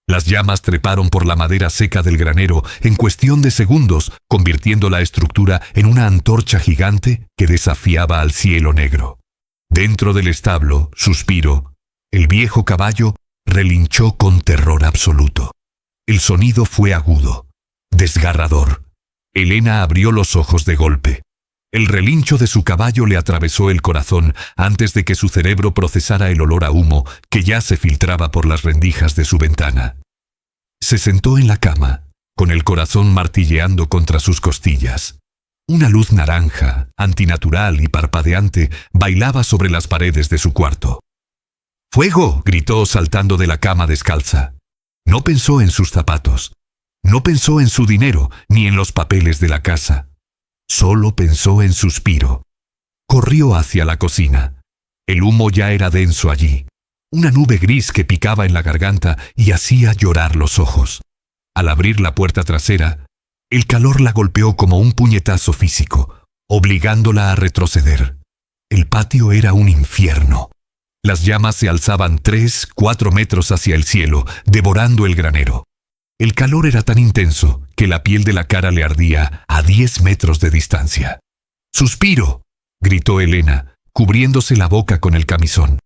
Las llamas treparon por la madera seca del granero en cuestión de segundos, convirtiendo la estructura en una antorcha gigante que desafiaba al cielo negro. Dentro del establo, suspiro, el viejo caballo relinchó con terror absoluto. El sonido fue agudo, desgarrador. Elena abrió los ojos de golpe. El relincho de su caballo le atravesó el corazón antes de que su cerebro procesara el olor a humo que ya se filtraba por las rendijas de su ventana. Se sentó en la cama, con el corazón martilleando contra sus costillas. Una luz naranja, antinatural y parpadeante, bailaba sobre las paredes de su cuarto. ¡Fuego!, gritó saltando de la cama descalza. No pensó en sus zapatos. No pensó en su dinero, ni en los papeles de la casa. Solo pensó en Suspiro. Corrió hacia la cocina. El humo ya era denso allí. Una nube gris que picaba en la garganta y hacía llorar los ojos. Al abrir la puerta trasera, el calor la golpeó como un puñetazo físico, obligándola a retroceder. El patio era un infierno. Las llamas se alzaban 3-4 metros hacia el cielo, devorando el granero. El calor era tan intenso que la piel de la cara le ardía a 10 metros de distancia. ¡Suspiro!, gritó Elena, cubriéndose la boca con el camisón.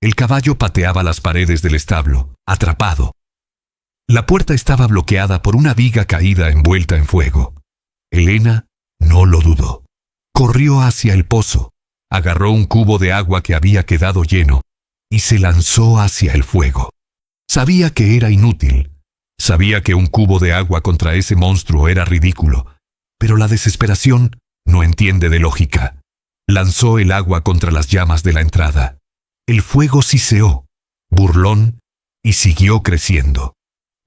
El caballo pateaba las paredes del establo, atrapado. La puerta estaba bloqueada por una viga caída envuelta en fuego. Elena no lo dudó. Corrió hacia el pozo, agarró un cubo de agua que había quedado lleno y se lanzó hacia el fuego. Sabía que era inútil. Sabía que un cubo de agua contra ese monstruo era ridículo, pero la desesperación no entiende de lógica. Lanzó el agua contra las llamas de la entrada. El fuego siseó, burlón, y siguió creciendo.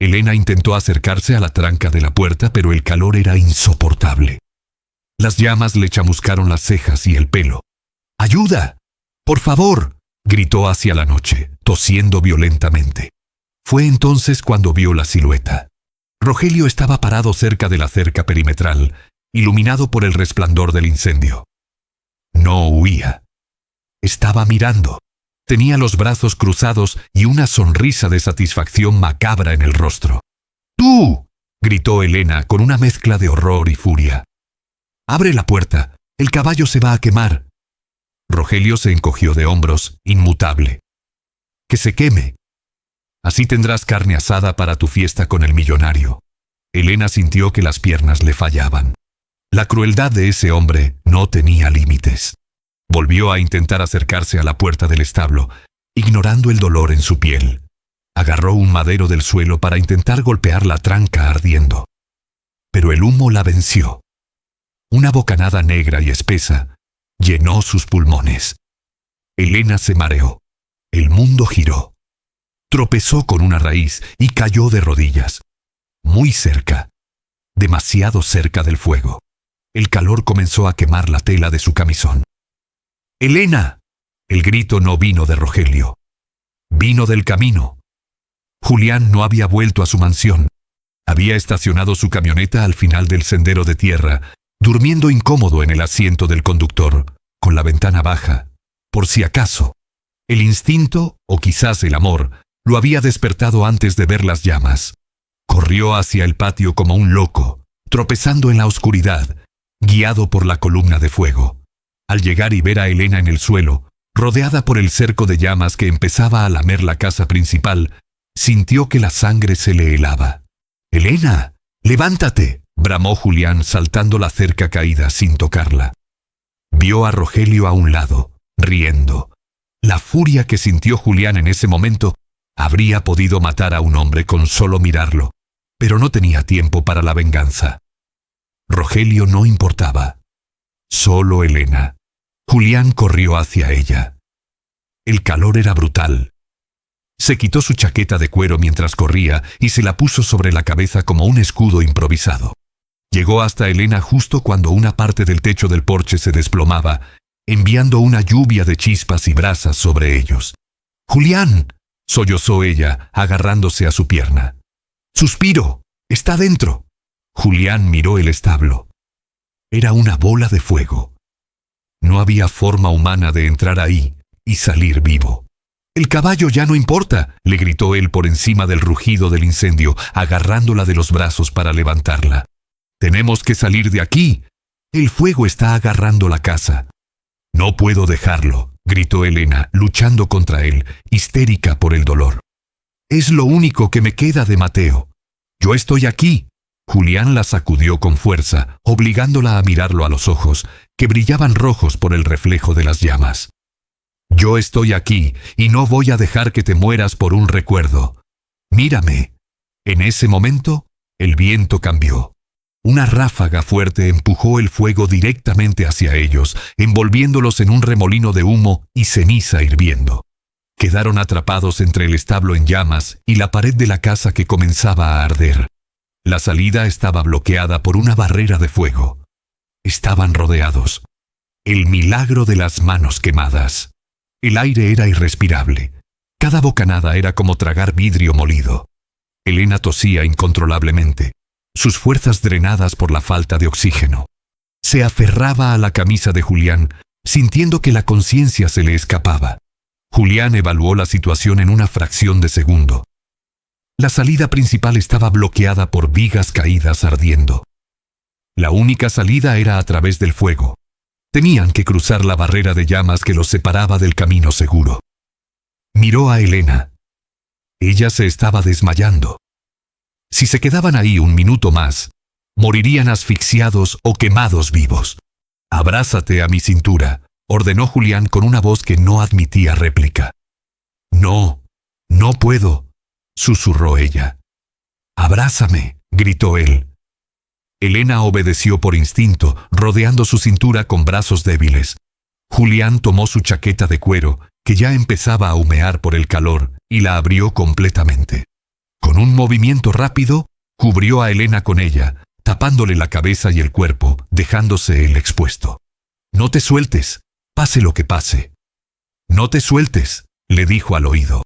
Elena intentó acercarse a la tranca de la puerta, pero el calor era insoportable. Las llamas le chamuscaron las cejas y el pelo. ¡Ayuda! ¡Por favor!, gritó hacia la noche, tosiendo violentamente. Fue entonces cuando vio la silueta. Rogelio estaba parado cerca de la cerca perimetral, iluminado por el resplandor del incendio. No huía. Estaba mirando. Tenía los brazos cruzados y una sonrisa de satisfacción macabra en el rostro. ¡Tú!, gritó Elena con una mezcla de horror y furia. «Abre la puerta. El caballo se va a quemar». Rogelio se encogió de hombros, inmutable. «Que se queme. Así tendrás carne asada para tu fiesta con el millonario». Elena sintió que las piernas le fallaban. La crueldad de ese hombre no tenía límites. Volvió a intentar acercarse a la puerta del establo, ignorando el dolor en su piel. Agarró un madero del suelo para intentar golpear la tranca ardiendo. Pero el humo la venció. Una bocanada negra y espesa llenó sus pulmones. Elena se mareó. El mundo giró. Tropezó con una raíz y cayó de rodillas. Muy cerca, demasiado cerca del fuego. El calor comenzó a quemar la tela de su camisón. ¡Elena! El grito no vino de Rogelio. Vino del camino. Julián no había vuelto a su mansión. Había estacionado su camioneta al final del sendero de tierra, durmiendo incómodo en el asiento del conductor, con la ventana baja, por si acaso. El instinto, o quizás el amor, lo había despertado antes de ver las llamas. Corrió hacia el patio como un loco, tropezando en la oscuridad, guiado por la columna de fuego. Al llegar y ver a Elena en el suelo, rodeada por el cerco de llamas que empezaba a lamer la casa principal, sintió que la sangre se le helaba. «¡Elena! ¡Levántate!», bramó Julián saltando la cerca caída sin tocarla. Vio a Rogelio a un lado, riendo. La furia que sintió Julián en ese momento habría podido matar a un hombre con solo mirarlo, pero no tenía tiempo para la venganza. Rogelio no importaba. Solo Elena. Julián corrió hacia ella. El calor era brutal. Se quitó su chaqueta de cuero mientras corría y se la puso sobre la cabeza como un escudo improvisado. Llegó hasta Elena justo cuando una parte del techo del porche se desplomaba, enviando una lluvia de chispas y brasas sobre ellos. «¡Julián!», sollozó ella, agarrándose a su pierna. «¡Suspiro! ¡Está dentro!». Julián miró el establo. Era una bola de fuego. No había forma humana de entrar ahí y salir vivo. «¡El caballo ya no importa!», le gritó él por encima del rugido del incendio, agarrándola de los brazos para levantarla. «Tenemos que salir de aquí. El fuego está agarrando la casa». «No puedo dejarlo», gritó Elena, luchando contra él, histérica por el dolor. «Es lo único que me queda de Mateo. Yo estoy aquí». Julián la sacudió con fuerza, obligándola a mirarlo a los ojos, que brillaban rojos por el reflejo de las llamas. «Yo estoy aquí y no voy a dejar que te mueras por un recuerdo. Mírame». En ese momento, el viento cambió. Una ráfaga fuerte empujó el fuego directamente hacia ellos, envolviéndolos en un remolino de humo y ceniza hirviendo. Quedaron atrapados entre el establo en llamas y la pared de la casa que comenzaba a arder. La salida estaba bloqueada por una barrera de fuego. Estaban rodeados. El milagro de las manos quemadas. El aire era irrespirable. Cada bocanada era como tragar vidrio molido. Elena tosía incontrolablemente, sus fuerzas drenadas por la falta de oxígeno. Se aferraba a la camisa de Julián, sintiendo que la conciencia se le escapaba. Julián evaluó la situación en una fracción de segundo. La salida principal estaba bloqueada por vigas caídas ardiendo. La única salida era a través del fuego. Tenían que cruzar la barrera de llamas que los separaba del camino seguro. Miró a Elena. Ella se estaba desmayando. Si se quedaban ahí un minuto más, morirían asfixiados o quemados vivos. «Abrázate a mi cintura», ordenó Julián con una voz que no admitía réplica. «No, no puedo», susurró ella. «Abrázame», gritó él. Elena obedeció por instinto, rodeando su cintura con brazos débiles. Julián tomó su chaqueta de cuero, que ya empezaba a humear por el calor, y la abrió completamente. Con un movimiento rápido, cubrió a Elena con ella, tapándole la cabeza y el cuerpo, dejándose él expuesto. «No te sueltes, pase lo que pase». «No te sueltes», le dijo al oído.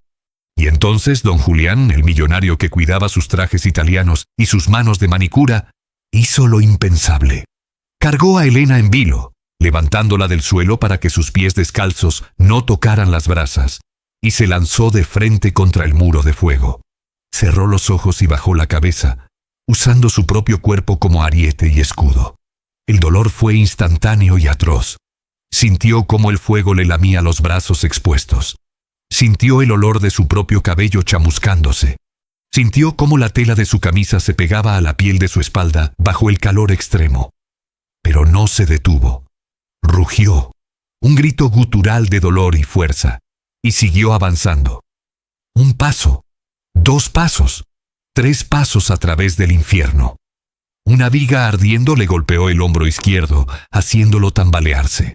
Y entonces don Julián, el millonario que cuidaba sus trajes italianos y sus manos de manicura, hizo lo impensable. Cargó a Elena en vilo, levantándola del suelo para que sus pies descalzos no tocaran las brasas, y se lanzó de frente contra el muro de fuego. Cerró los ojos y bajó la cabeza, usando su propio cuerpo como ariete y escudo. El dolor fue instantáneo y atroz. Sintió cómo el fuego le lamía los brazos expuestos. Sintió el olor de su propio cabello chamuscándose. Sintió cómo la tela de su camisa se pegaba a la piel de su espalda bajo el calor extremo. Pero no se detuvo. Rugió, un grito gutural de dolor y fuerza, y siguió avanzando. 1 paso, 2 pasos, 3 pasos a través del infierno. Una viga ardiendo le golpeó el hombro izquierdo, haciéndolo tambalearse.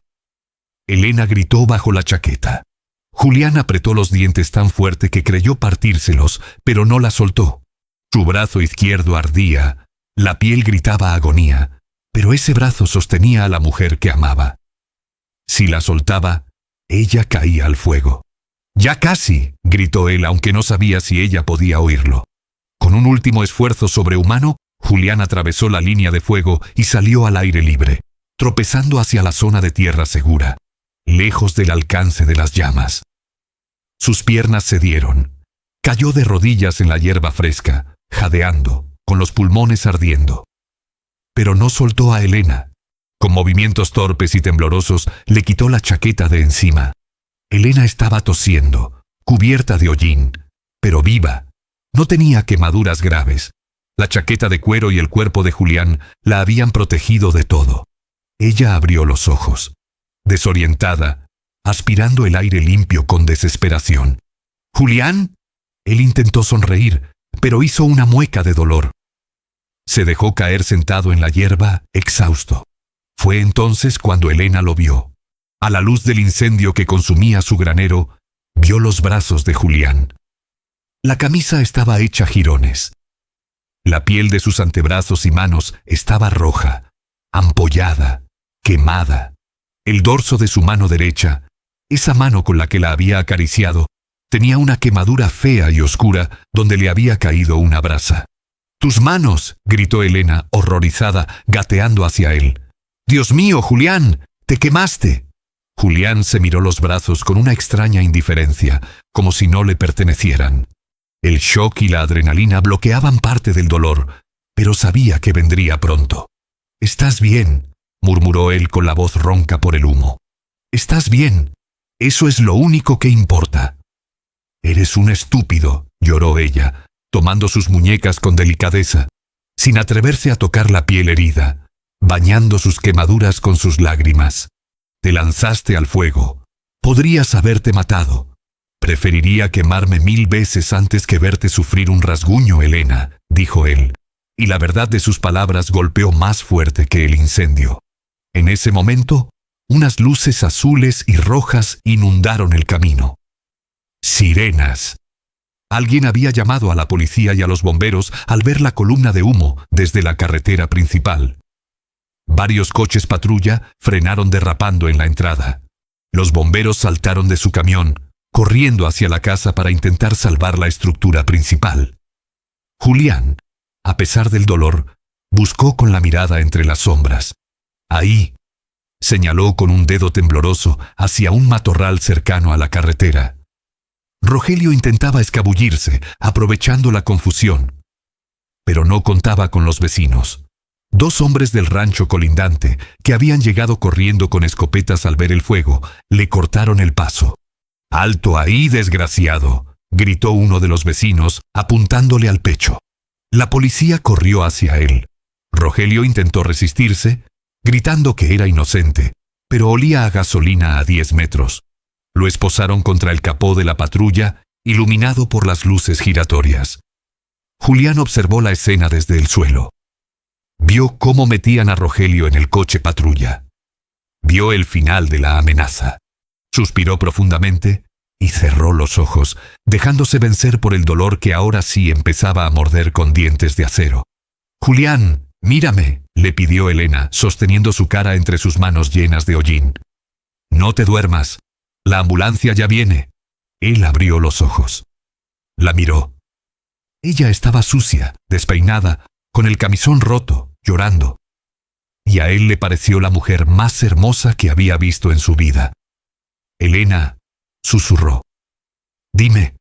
Elena gritó bajo la chaqueta. Julián apretó los dientes tan fuerte que creyó partírselos, pero no la soltó. Su brazo izquierdo ardía, la piel gritaba agonía, pero ese brazo sostenía a la mujer que amaba. Si la soltaba, ella caía al fuego. «¡Ya casi!», gritó él, aunque no sabía si ella podía oírlo. Con un último esfuerzo sobrehumano, Julián atravesó la línea de fuego y salió al aire libre, tropezando hacia la zona de tierra segura, lejos del alcance de las llamas. Sus piernas cedieron. Cayó de rodillas en la hierba fresca, jadeando, con los pulmones ardiendo. Pero no soltó a Elena. Con movimientos torpes y temblorosos, le quitó la chaqueta de encima. Elena estaba tosiendo, cubierta de hollín, pero viva. No tenía quemaduras graves. La chaqueta de cuero y el cuerpo de Julián la habían protegido de todo. Ella abrió los ojos, desorientada, aspirando el aire limpio con desesperación. «¿Julián?». Él intentó sonreír, pero hizo una mueca de dolor. Se dejó caer sentado en la hierba, exhausto. Fue entonces cuando Elena lo vio. A la luz del incendio que consumía su granero, vio los brazos de Julián. La camisa estaba hecha jirones. La piel de sus antebrazos y manos estaba roja, ampollada, quemada. El dorso de su mano derecha, esa mano con la que la había acariciado, tenía una quemadura fea y oscura donde le había caído una brasa. «¡Tus manos!», gritó Elena, horrorizada, gateando hacia él. «¡Dios mío, Julián! ¡Te quemaste!». Julián se miró los brazos con una extraña indiferencia, como si no le pertenecieran. El shock y la adrenalina bloqueaban parte del dolor, pero sabía que vendría pronto. «¿Estás bien?», murmuró él con la voz ronca por el humo. «¿Estás bien? Eso es lo único que importa». «Eres un estúpido», lloró ella, tomando sus muñecas con delicadeza, sin atreverse a tocar la piel herida, bañando sus quemaduras con sus lágrimas. «Te lanzaste al fuego. Podrías haberte matado. Preferiría quemarme 1000 veces antes que verte sufrir un rasguño, Elena», dijo él. y la verdad de sus palabras golpeó más fuerte que el incendio. En ese momento, unas luces azules y rojas inundaron el camino. ¡Sirenas! Alguien había llamado a la policía y a los bomberos al ver la columna de humo desde la carretera principal. Varios coches patrulla frenaron derrapando en la entrada. Los bomberos saltaron de su camión, corriendo hacia la casa para intentar salvar la estructura principal. Julián, a pesar del dolor, buscó con la mirada entre las sombras. Ahí, señaló con un dedo tembloroso hacia un matorral cercano a la carretera. Rogelio intentaba escabullirse, aprovechando la confusión, pero no contaba con los vecinos. 2 hombres del rancho colindante, que habían llegado corriendo con escopetas al ver el fuego, le cortaron el paso. «¡Alto ahí, desgraciado!», gritó uno de los vecinos, apuntándole al pecho. La policía corrió hacia él. Rogelio intentó resistirse, gritando que era inocente, pero olía a gasolina a 10 metros. Lo esposaron contra el capó de la patrulla, iluminado por las luces giratorias. Julián observó la escena desde el suelo. Vio cómo metían a Rogelio en el coche patrulla. Vio el final de la amenaza. Suspiró profundamente y cerró los ojos, dejándose vencer por el dolor que ahora sí empezaba a morder con dientes de acero. «Julián, mírame», le pidió Elena, sosteniendo su cara entre sus manos llenas de hollín. «No te duermas. La ambulancia ya viene». Él abrió los ojos. La miró. Ella estaba sucia, despeinada, con el camisón roto, llorando. Y a él le pareció la mujer más hermosa que había visto en su vida. «Elena», susurró. «Dime,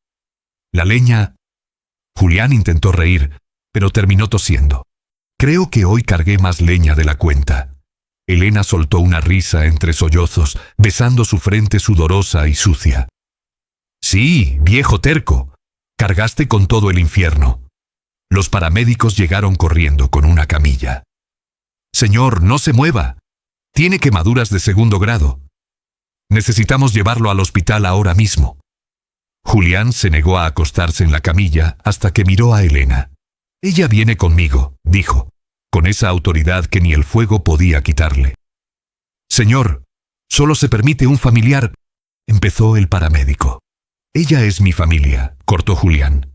la leña...». Julián intentó reír, pero terminó tosiendo. «Creo que hoy cargué más leña de la cuenta». Elena soltó una risa entre sollozos, besando su frente sudorosa y sucia. «Sí, viejo terco, cargaste con todo el infierno». Los paramédicos llegaron corriendo con una camilla. «Señor, no se mueva. Tiene quemaduras de 2º grado. Necesitamos llevarlo al hospital ahora mismo». Julián se negó a acostarse en la camilla hasta que miró a Elena. «Ella viene conmigo», dijo, con esa autoridad que ni el fuego podía quitarle. «Señor, solo se permite un familiar», empezó el paramédico. «Ella es mi familia», cortó Julián.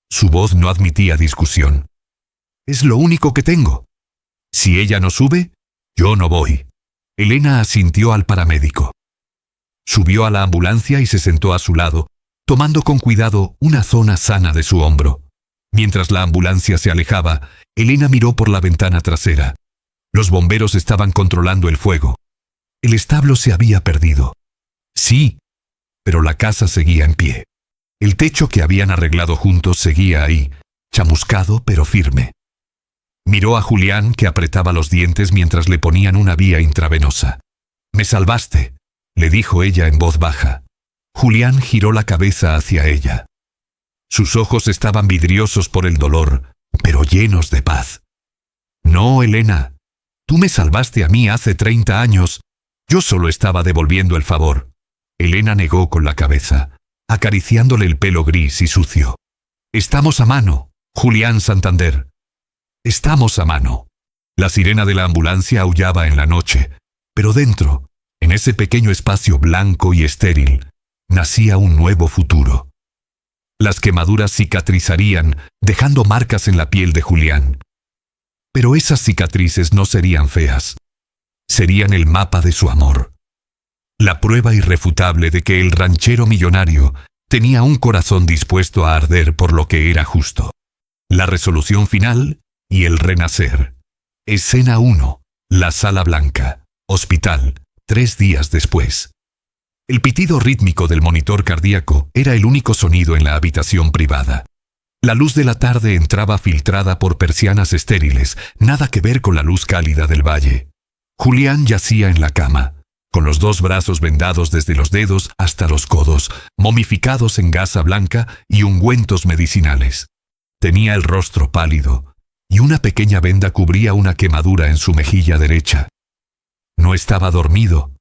Su voz no admitía discusión. «Es lo único que tengo. Si ella no sube, yo no voy». Elena asintió al paramédico. Subió a la ambulancia y se sentó a su lado, tomando con cuidado una zona sana de su hombro. Mientras la ambulancia se alejaba, Elena miró por la ventana trasera. Los bomberos estaban controlando el fuego. El establo se había perdido. Sí, pero la casa seguía en pie. El techo que habían arreglado juntos seguía ahí, chamuscado pero firme. Miró a Julián, que apretaba los dientes mientras le ponían una vía intravenosa. «Me salvaste», le dijo ella en voz baja. Julián giró la cabeza hacia ella. Sus ojos estaban vidriosos por el dolor, pero llenos de paz. «No, Elena, tú me salvaste a mí hace 30 años. Yo solo estaba devolviendo el favor». Elena negó con la cabeza, acariciándole el pelo gris y sucio. «Estamos a mano, Julián Santander. Estamos a mano». La sirena de la ambulancia aullaba en la noche, pero dentro, en ese pequeño espacio blanco y estéril, nacía un nuevo futuro. Las quemaduras cicatrizarían, dejando marcas en la piel de Julián. Pero esas cicatrices no serían feas. Serían el mapa de su amor. La prueba irrefutable de que el ranchero millonario tenía un corazón dispuesto a arder por lo que era justo. La resolución final y el renacer. Escena 1. La Sala Blanca. Hospital. 3 días después. El pitido rítmico del monitor cardíaco era el único sonido en la habitación privada. La luz de la tarde entraba filtrada por persianas estériles, nada que ver con la luz cálida del valle. Julián yacía en la cama, con los 2 brazos vendados desde los dedos hasta los codos, momificados en gasa blanca y ungüentos medicinales. Tenía el rostro pálido, y una pequeña venda cubría una quemadura en su mejilla derecha. No estaba dormido.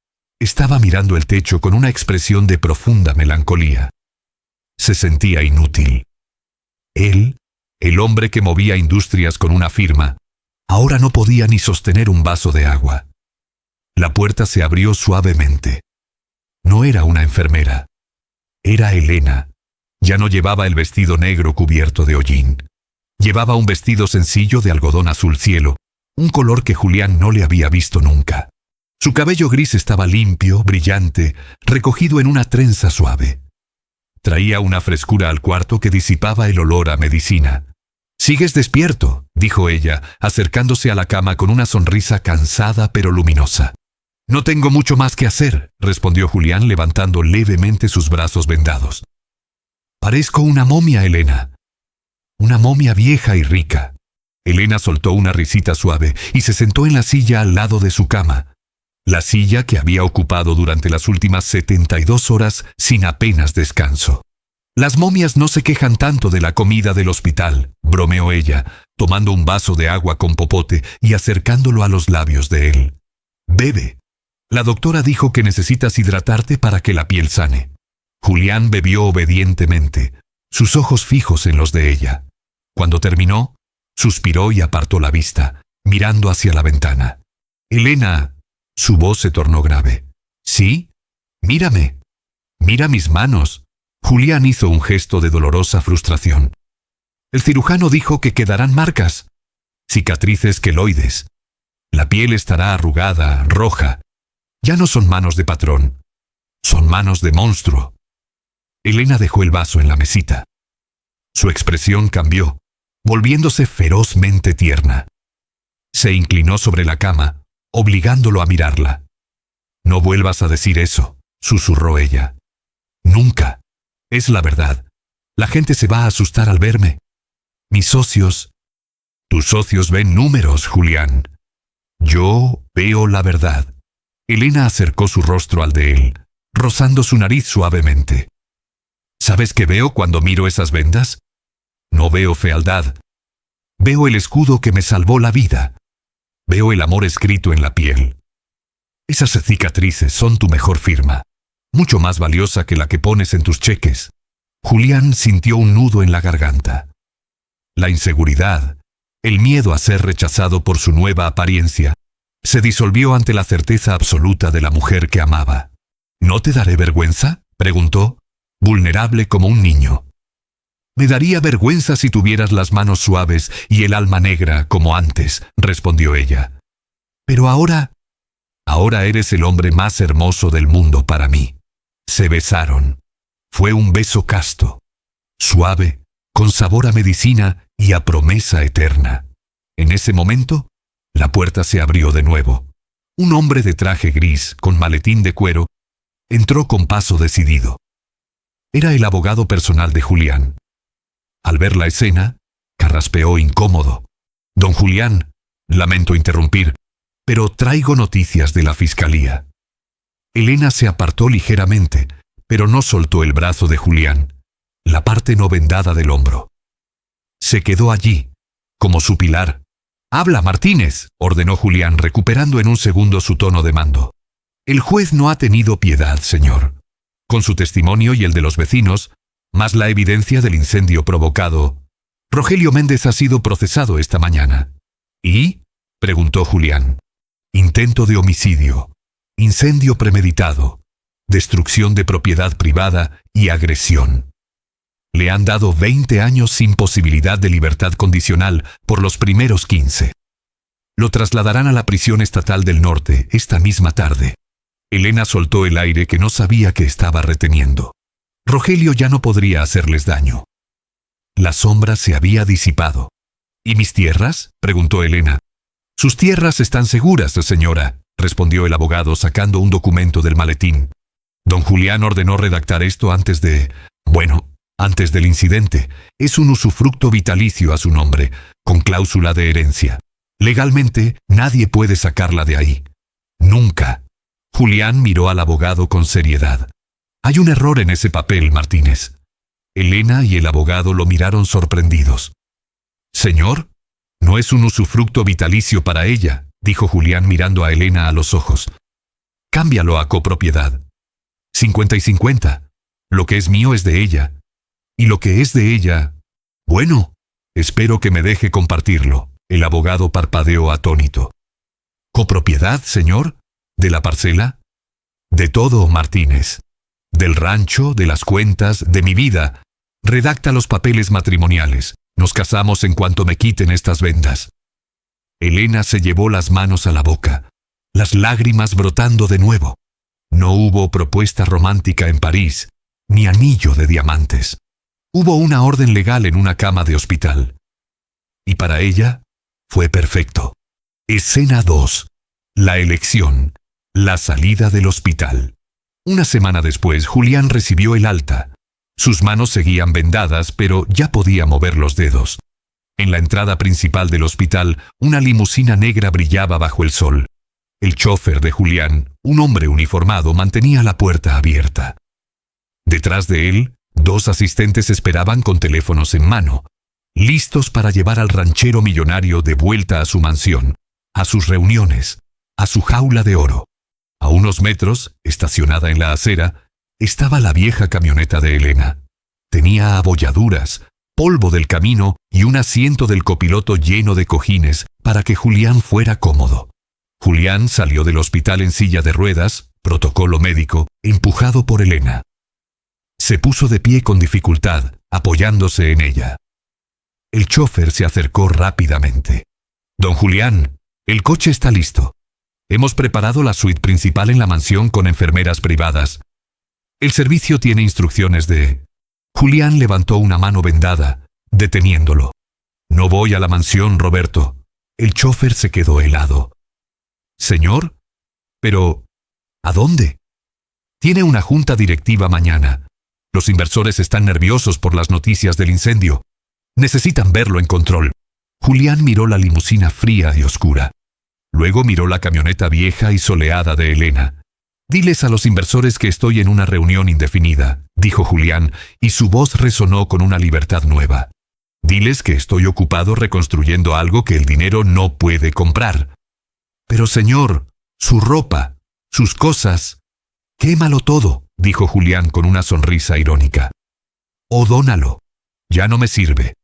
Estaba mirando el techo con una expresión de profunda melancolía. Se sentía inútil. Él El hombre que movía industrias con una firma, ahora no podía ni sostener un vaso de agua. La puerta se abrió suavemente. No era una enfermera. Era Elena. Ya no llevaba el vestido negro cubierto de hollín. Llevaba un vestido sencillo de algodón azul cielo, un color que Julián no le había visto nunca. Su cabello gris estaba limpio, brillante, recogido en una trenza suave. Traía una frescura al cuarto que disipaba el olor a medicina. «¿Sigues despierto?», dijo ella, acercándose a la cama con una sonrisa cansada pero luminosa. «No tengo mucho más que hacer», respondió Julián levantando levemente sus brazos vendados. «Parezco una momia, Elena. Una momia vieja y rica». Elena soltó una risita suave y se sentó en la silla al lado de su cama. La silla que había ocupado durante las últimas 72 horas sin apenas descanso. «Las momias no se quejan tanto de la comida del hospital», bromeó ella, tomando un vaso de agua con popote y acercándolo a los labios de él. «Bebe. La doctora dijo que necesitas hidratarte para que la piel sane». Julián bebió obedientemente, sus ojos fijos en los de ella. Cuando terminó, suspiró y apartó la vista, mirando hacia la ventana. «Elena», su voz se tornó grave. «¿Sí? Mírame. Mira mis manos». Julián hizo un gesto de dolorosa frustración. «El cirujano dijo que quedarán marcas, cicatrices queloides. La piel estará arrugada, roja. Ya no son manos de patrón, son manos de monstruo». Elena dejó el vaso en la mesita. Su expresión cambió, volviéndose ferozmente tierna. Se inclinó sobre la cama, obligándolo a mirarla. «No vuelvas a decir eso», susurró ella. «Nunca. Es la verdad. La gente se va a asustar al verme. Mis socios...» «Tus socios ven números, Julián. Yo veo la verdad». Elena acercó su rostro al de él, rozando su nariz suavemente. «¿Sabes qué veo cuando miro esas vendas? No veo fealdad. Veo el escudo que me salvó la vida. Veo el amor escrito en la piel. Esas cicatrices son tu mejor firma, mucho más valiosa que la que pones en tus cheques». Julián sintió un nudo en la garganta. La inseguridad, el miedo a ser rechazado por su nueva apariencia, se disolvió ante la certeza absoluta de la mujer que amaba. «¿No te daré vergüenza?», preguntó, vulnerable como un niño. «Me daría vergüenza si tuvieras las manos suaves y el alma negra como antes», respondió ella. «Pero ahora eres el hombre más hermoso del mundo para mí». Se besaron. Fue un beso casto, suave, con sabor a medicina y a promesa eterna. En ese momento, la puerta se abrió de nuevo. Un hombre de traje gris, con maletín de cuero, entró con paso decidido. Era el abogado personal de Julián. Al ver la escena, carraspeó incómodo. «Don Julián, lamento interrumpir, pero traigo noticias de la fiscalía». Elena se apartó ligeramente, pero no soltó el brazo de Julián, la parte no vendada del hombro. Se quedó allí, como su pilar. «Habla, Martínez», ordenó Julián, recuperando en un segundo su tono de mando. «El juez no ha tenido piedad, señor. Con su testimonio y el de los vecinos, más la evidencia del incendio provocado, Rogelio Méndez ha sido procesado esta mañana». «¿Y?», preguntó Julián. «Intento de homicidio, incendio premeditado, destrucción de propiedad privada y agresión. Le han dado 20 años sin posibilidad de libertad condicional por los primeros 15. Lo trasladarán a la prisión estatal del norte esta misma tarde». Elena soltó el aire que no sabía que estaba reteniendo. Rogelio ya no podría hacerles daño. La sombra se había disipado. «¿Y mis tierras?», preguntó Elena. «Sus tierras están seguras, señora», respondió el abogado sacando un documento del maletín. «Don Julián ordenó redactar esto antes del incidente. Es un usufructo vitalicio a su nombre, con cláusula de herencia. Legalmente, nadie puede sacarla de ahí. Nunca». Julián miró al abogado con seriedad. «Hay un error en ese papel, Martínez». Elena y el abogado lo miraron sorprendidos. «Señor, no es un usufructo vitalicio para ella», dijo Julián mirando a Elena a los ojos. «Cámbialo a copropiedad. 50 y 50. Lo que es mío es de ella. Y lo que es de ella, bueno, Espero que me deje compartirlo. El abogado parpadeó atónito. ¿Copropiedad, señor? ¿De la parcela? De todo, Martínez. Del rancho, de las cuentas, de mi vida. Redacta los papeles matrimoniales. Nos casamos en cuanto me quiten estas vendas. Elena se llevó las manos a la boca, las lágrimas brotando de nuevo. No hubo propuesta romántica en París, ni anillo de diamantes. Hubo una orden legal en una cama de hospital. Y para ella fue perfecto. Escena 2. La elección. La salida del hospital. Una semana después, Julián recibió el alta. Sus manos seguían vendadas, pero ya podía mover los dedos. En la entrada principal del hospital, una limusina negra brillaba bajo el sol. El chófer de Julián, un hombre uniformado, mantenía la puerta abierta. Detrás de él, 2 asistentes esperaban con teléfonos en mano, listos para llevar al ranchero millonario de vuelta a su mansión, a sus reuniones, a su jaula de oro. A unos metros, estacionada en la acera, estaba la vieja camioneta de Elena. Tenía abolladuras, polvo del camino y un asiento del copiloto lleno de cojines para que Julián fuera cómodo. Julián salió del hospital en silla de ruedas, protocolo médico, empujado por Elena. Se puso de pie con dificultad, apoyándose en ella. El chófer se acercó rápidamente. «Don Julián, el coche está listo. Hemos preparado la suite principal en la mansión con enfermeras privadas. El servicio tiene instrucciones de...» Julián levantó una mano vendada, deteniéndolo. «No voy a la mansión, Roberto». El chófer se quedó helado. «Señor, pero ¿a dónde?» «Tiene una junta directiva mañana. Los inversores están nerviosos por las noticias del incendio. Necesitan verlo en control». Julián miró la limusina fría y oscura. Luego miró la camioneta vieja y soleada de Elena. «Diles a los inversores que estoy en una reunión indefinida», dijo Julián, y su voz resonó con una libertad nueva. «Diles que estoy ocupado reconstruyendo algo que el dinero no puede comprar». «Pero señor, su ropa, sus cosas...» «Quémalo todo», dijo Julián con una sonrisa irónica. «O dónalo. Ya no me sirve.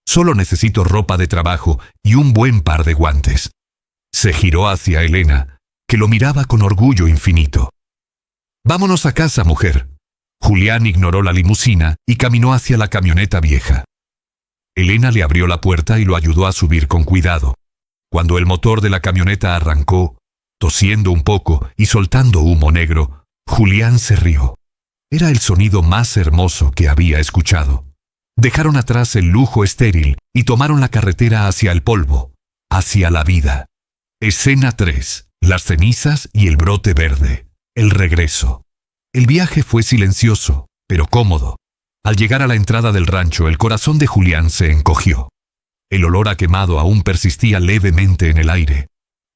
Solo necesito ropa de trabajo y un buen par de guantes». Se giró hacia Elena, que lo miraba con orgullo infinito. «Vámonos a casa, mujer». Julián ignoró la limusina y caminó hacia la camioneta vieja. Elena le abrió la puerta y lo ayudó a subir con cuidado. Cuando el motor de la camioneta arrancó, tosiendo un poco y soltando humo negro, Julián se rió. Era el sonido más hermoso que había escuchado. Dejaron atrás el lujo estéril y tomaron la carretera hacia el polvo, hacia la vida. Escena 3. Las cenizas y el brote verde. El regreso. El viaje fue silencioso, pero cómodo. Al llegar a la entrada del rancho, el corazón de Julián se encogió. El olor a quemado aún persistía levemente en el aire.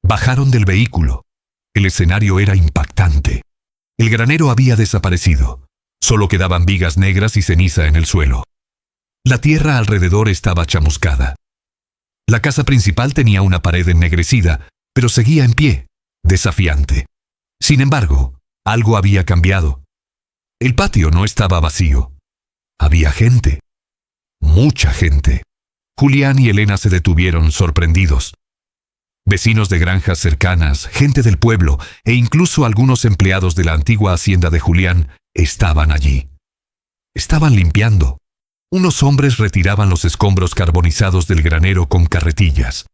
Bajaron del vehículo. El escenario era impactante. El granero había desaparecido. Solo quedaban vigas negras y ceniza en el suelo. La tierra alrededor estaba chamuscada. La casa principal tenía una pared ennegrecida, pero seguía en pie, desafiante. Sin embargo, algo había cambiado. El patio no estaba vacío. Había gente. Mucha gente. Julián y Elena se detuvieron sorprendidos. Vecinos de granjas cercanas, gente del pueblo e incluso algunos empleados de la antigua hacienda de Julián estaban allí. Estaban limpiando. Unos hombres retiraban los escombros carbonizados del granero con carretillas.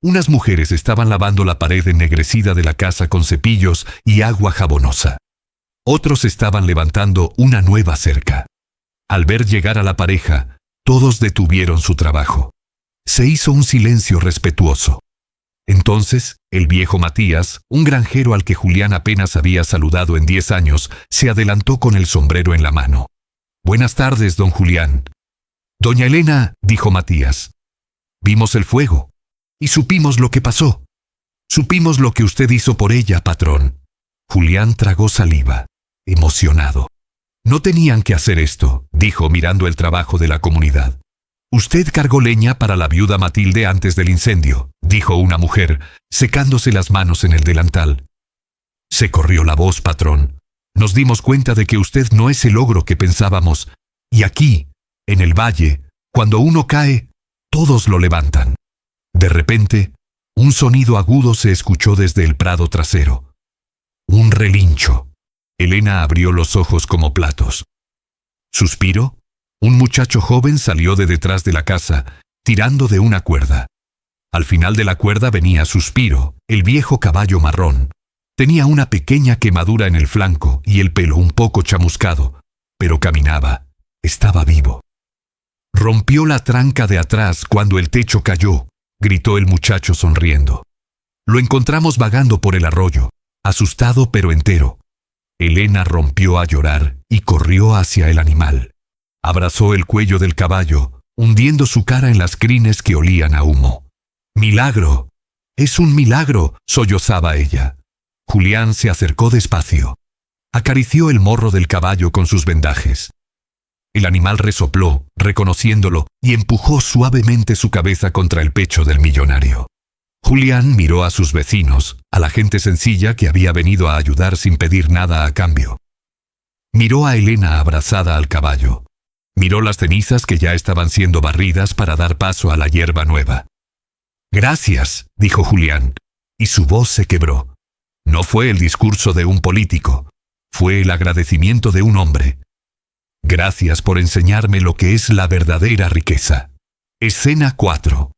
Unas mujeres estaban lavando la pared ennegrecida de la casa con cepillos y agua jabonosa. Otros estaban levantando una nueva cerca. Al ver llegar a la pareja, todos detuvieron su trabajo. Se hizo un silencio respetuoso. Entonces, el viejo Matías, un granjero al que Julián apenas había saludado en 10 años, se adelantó con el sombrero en la mano. «Buenas tardes, don Julián». «Doña Elena», dijo Matías, «vimos el fuego y supimos lo que pasó. Supimos lo que usted hizo por ella, patrón». Julián tragó saliva, emocionado. «No tenían que hacer esto», dijo mirando el trabajo de la comunidad. «Usted cargó leña para la viuda Matilde antes del incendio», dijo una mujer, secándose las manos en el delantal. «Se corrió la voz, patrón. Nos dimos cuenta de que usted no es el ogro que pensábamos. Y aquí, en el valle, cuando uno cae, Todos lo levantan. De repente, un sonido agudo se escuchó desde el prado trasero. Un relincho. Elena abrió los ojos como platos. Suspiro. Un muchacho joven salió de detrás de la casa, tirando de una cuerda. Al final de la cuerda venía Suspiro, el viejo caballo marrón. Tenía una pequeña quemadura en el flanco y el pelo un poco chamuscado, pero caminaba. Estaba vivo. Rompió la tranca de atrás cuando el techo cayó, gritó el muchacho sonriendo. Lo encontramos vagando por el arroyo, asustado pero entero. Elena rompió a llorar y corrió hacia el animal. Abrazó el cuello del caballo, hundiendo su cara en las crines que olían a humo. ¡Milagro! ¡Es un milagro!, sollozaba ella. Julián se acercó despacio. Acarició el morro del caballo con sus vendajes. El animal resopló, reconociéndolo, y empujó suavemente su cabeza contra el pecho del millonario. Julián miró a sus vecinos, a la gente sencilla que había venido a ayudar sin pedir nada a cambio. Miró a Elena abrazada al caballo. Miró las cenizas que ya estaban siendo barridas para dar paso a la hierba nueva. «Gracias», dijo Julián, y su voz se quebró. No fue el discurso de un político, fue el agradecimiento de un hombre. «Gracias por enseñarme lo que es la verdadera riqueza». Escena 4.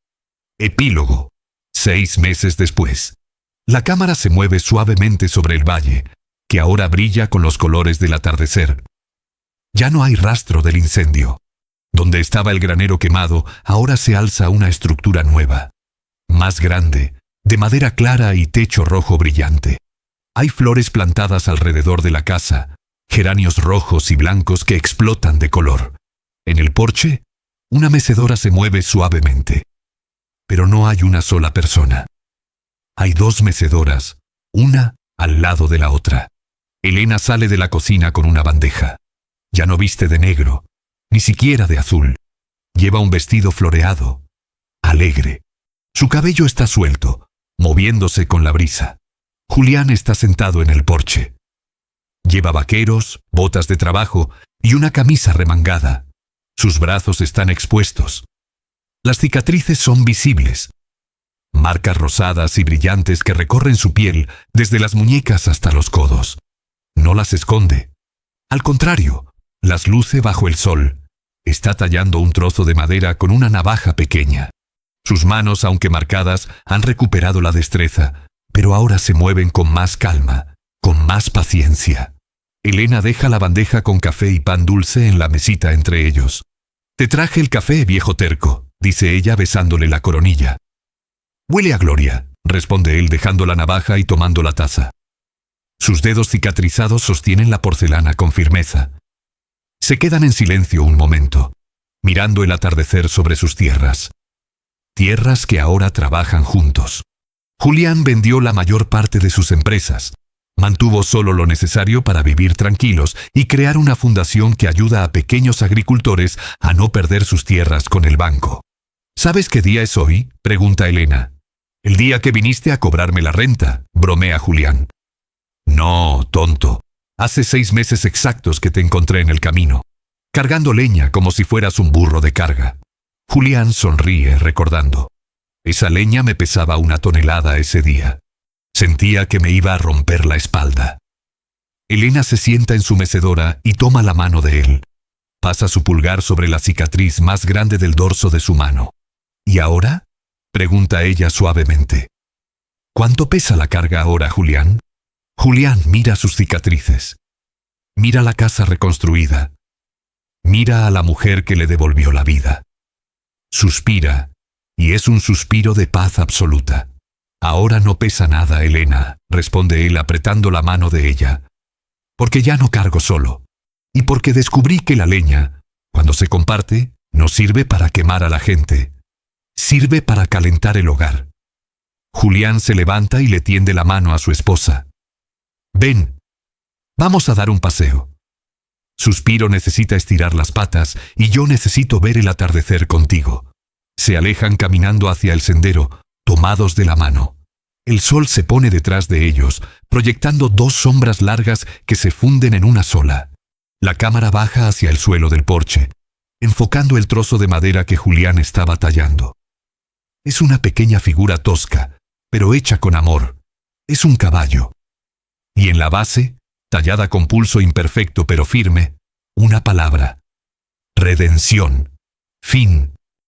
Epílogo. 6 meses después. La cámara se mueve suavemente sobre el valle, que ahora brilla con los colores del atardecer. Ya no hay rastro del incendio. Donde estaba el granero quemado, ahora se alza una estructura nueva. Más grande, de madera clara y techo rojo brillante. Hay flores plantadas alrededor de la casa, geranios rojos y blancos que explotan de color. En el porche, una mecedora se mueve suavemente. Pero no hay una sola persona. Hay 2 mecedoras, una al lado de la otra. Elena sale de la cocina con una bandeja. Ya no viste de negro, ni siquiera de azul. Lleva un vestido floreado, alegre. Su cabello está suelto, moviéndose con la brisa. Julián está sentado en el porche. Lleva vaqueros, botas de trabajo y una camisa remangada. Sus brazos están expuestos. Las cicatrices son visibles. Marcas rosadas y brillantes que recorren su piel desde las muñecas hasta los codos. No las esconde. Al contrario, las luce bajo el sol. Está tallando un trozo de madera con una navaja pequeña. Sus manos, aunque marcadas, han recuperado la destreza, pero ahora se mueven con más calma, con más paciencia. Elena deja la bandeja con café y pan dulce en la mesita entre ellos. «Te traje el café, viejo terco», dice ella besándole la coronilla. «Huele a gloria», responde él dejando la navaja y tomando la taza. Sus dedos cicatrizados sostienen la porcelana con firmeza. Se quedan en silencio un momento, mirando el atardecer sobre sus tierras. Tierras que ahora trabajan juntos. Julián vendió la mayor parte de sus empresas. Mantuvo solo lo necesario para vivir tranquilos y crear una fundación que ayuda a pequeños agricultores a no perder sus tierras con el banco. «¿Sabes qué día es hoy?», pregunta Elena. «El día que viniste a cobrarme la renta», bromea Julián. «No, tonto. Hace 6 meses exactos que te encontré en el camino, cargando leña como si fueras un burro de carga». Julián sonríe recordando. «Esa leña me pesaba 1 tonelada ese día. Sentía que me iba a romper la espalda». Elena se sienta en su mecedora y toma la mano de él. Pasa su pulgar sobre la cicatriz más grande del dorso de su mano. «¿Y ahora?», pregunta ella suavemente. «¿Cuánto pesa la carga ahora, Julián?». Julián mira sus cicatrices. Mira la casa reconstruida. Mira a la mujer que le devolvió la vida. Suspira, y es un suspiro de paz absoluta. «Ahora no pesa nada, Elena», responde él apretando la mano de ella. «Porque ya no cargo solo. Y porque descubrí que la leña, cuando se comparte, no sirve para quemar a la gente. Sirve para calentar el hogar». Julián se levanta y le tiende la mano a su esposa. «Ven, vamos a dar un paseo. Suspiro necesita estirar las patas y yo necesito ver el atardecer contigo». Se alejan caminando hacia el sendero, tomados de la mano. El sol se pone detrás de ellos, proyectando 2 sombras largas que se funden en una sola. La cámara baja hacia el suelo del porche. enfocando el trozo de madera que Julián estaba tallando. Es una pequeña figura tosca, pero hecha con amor. Es un caballo. Y en la base, tallada con pulso imperfecto pero firme, una palabra: redención, fin.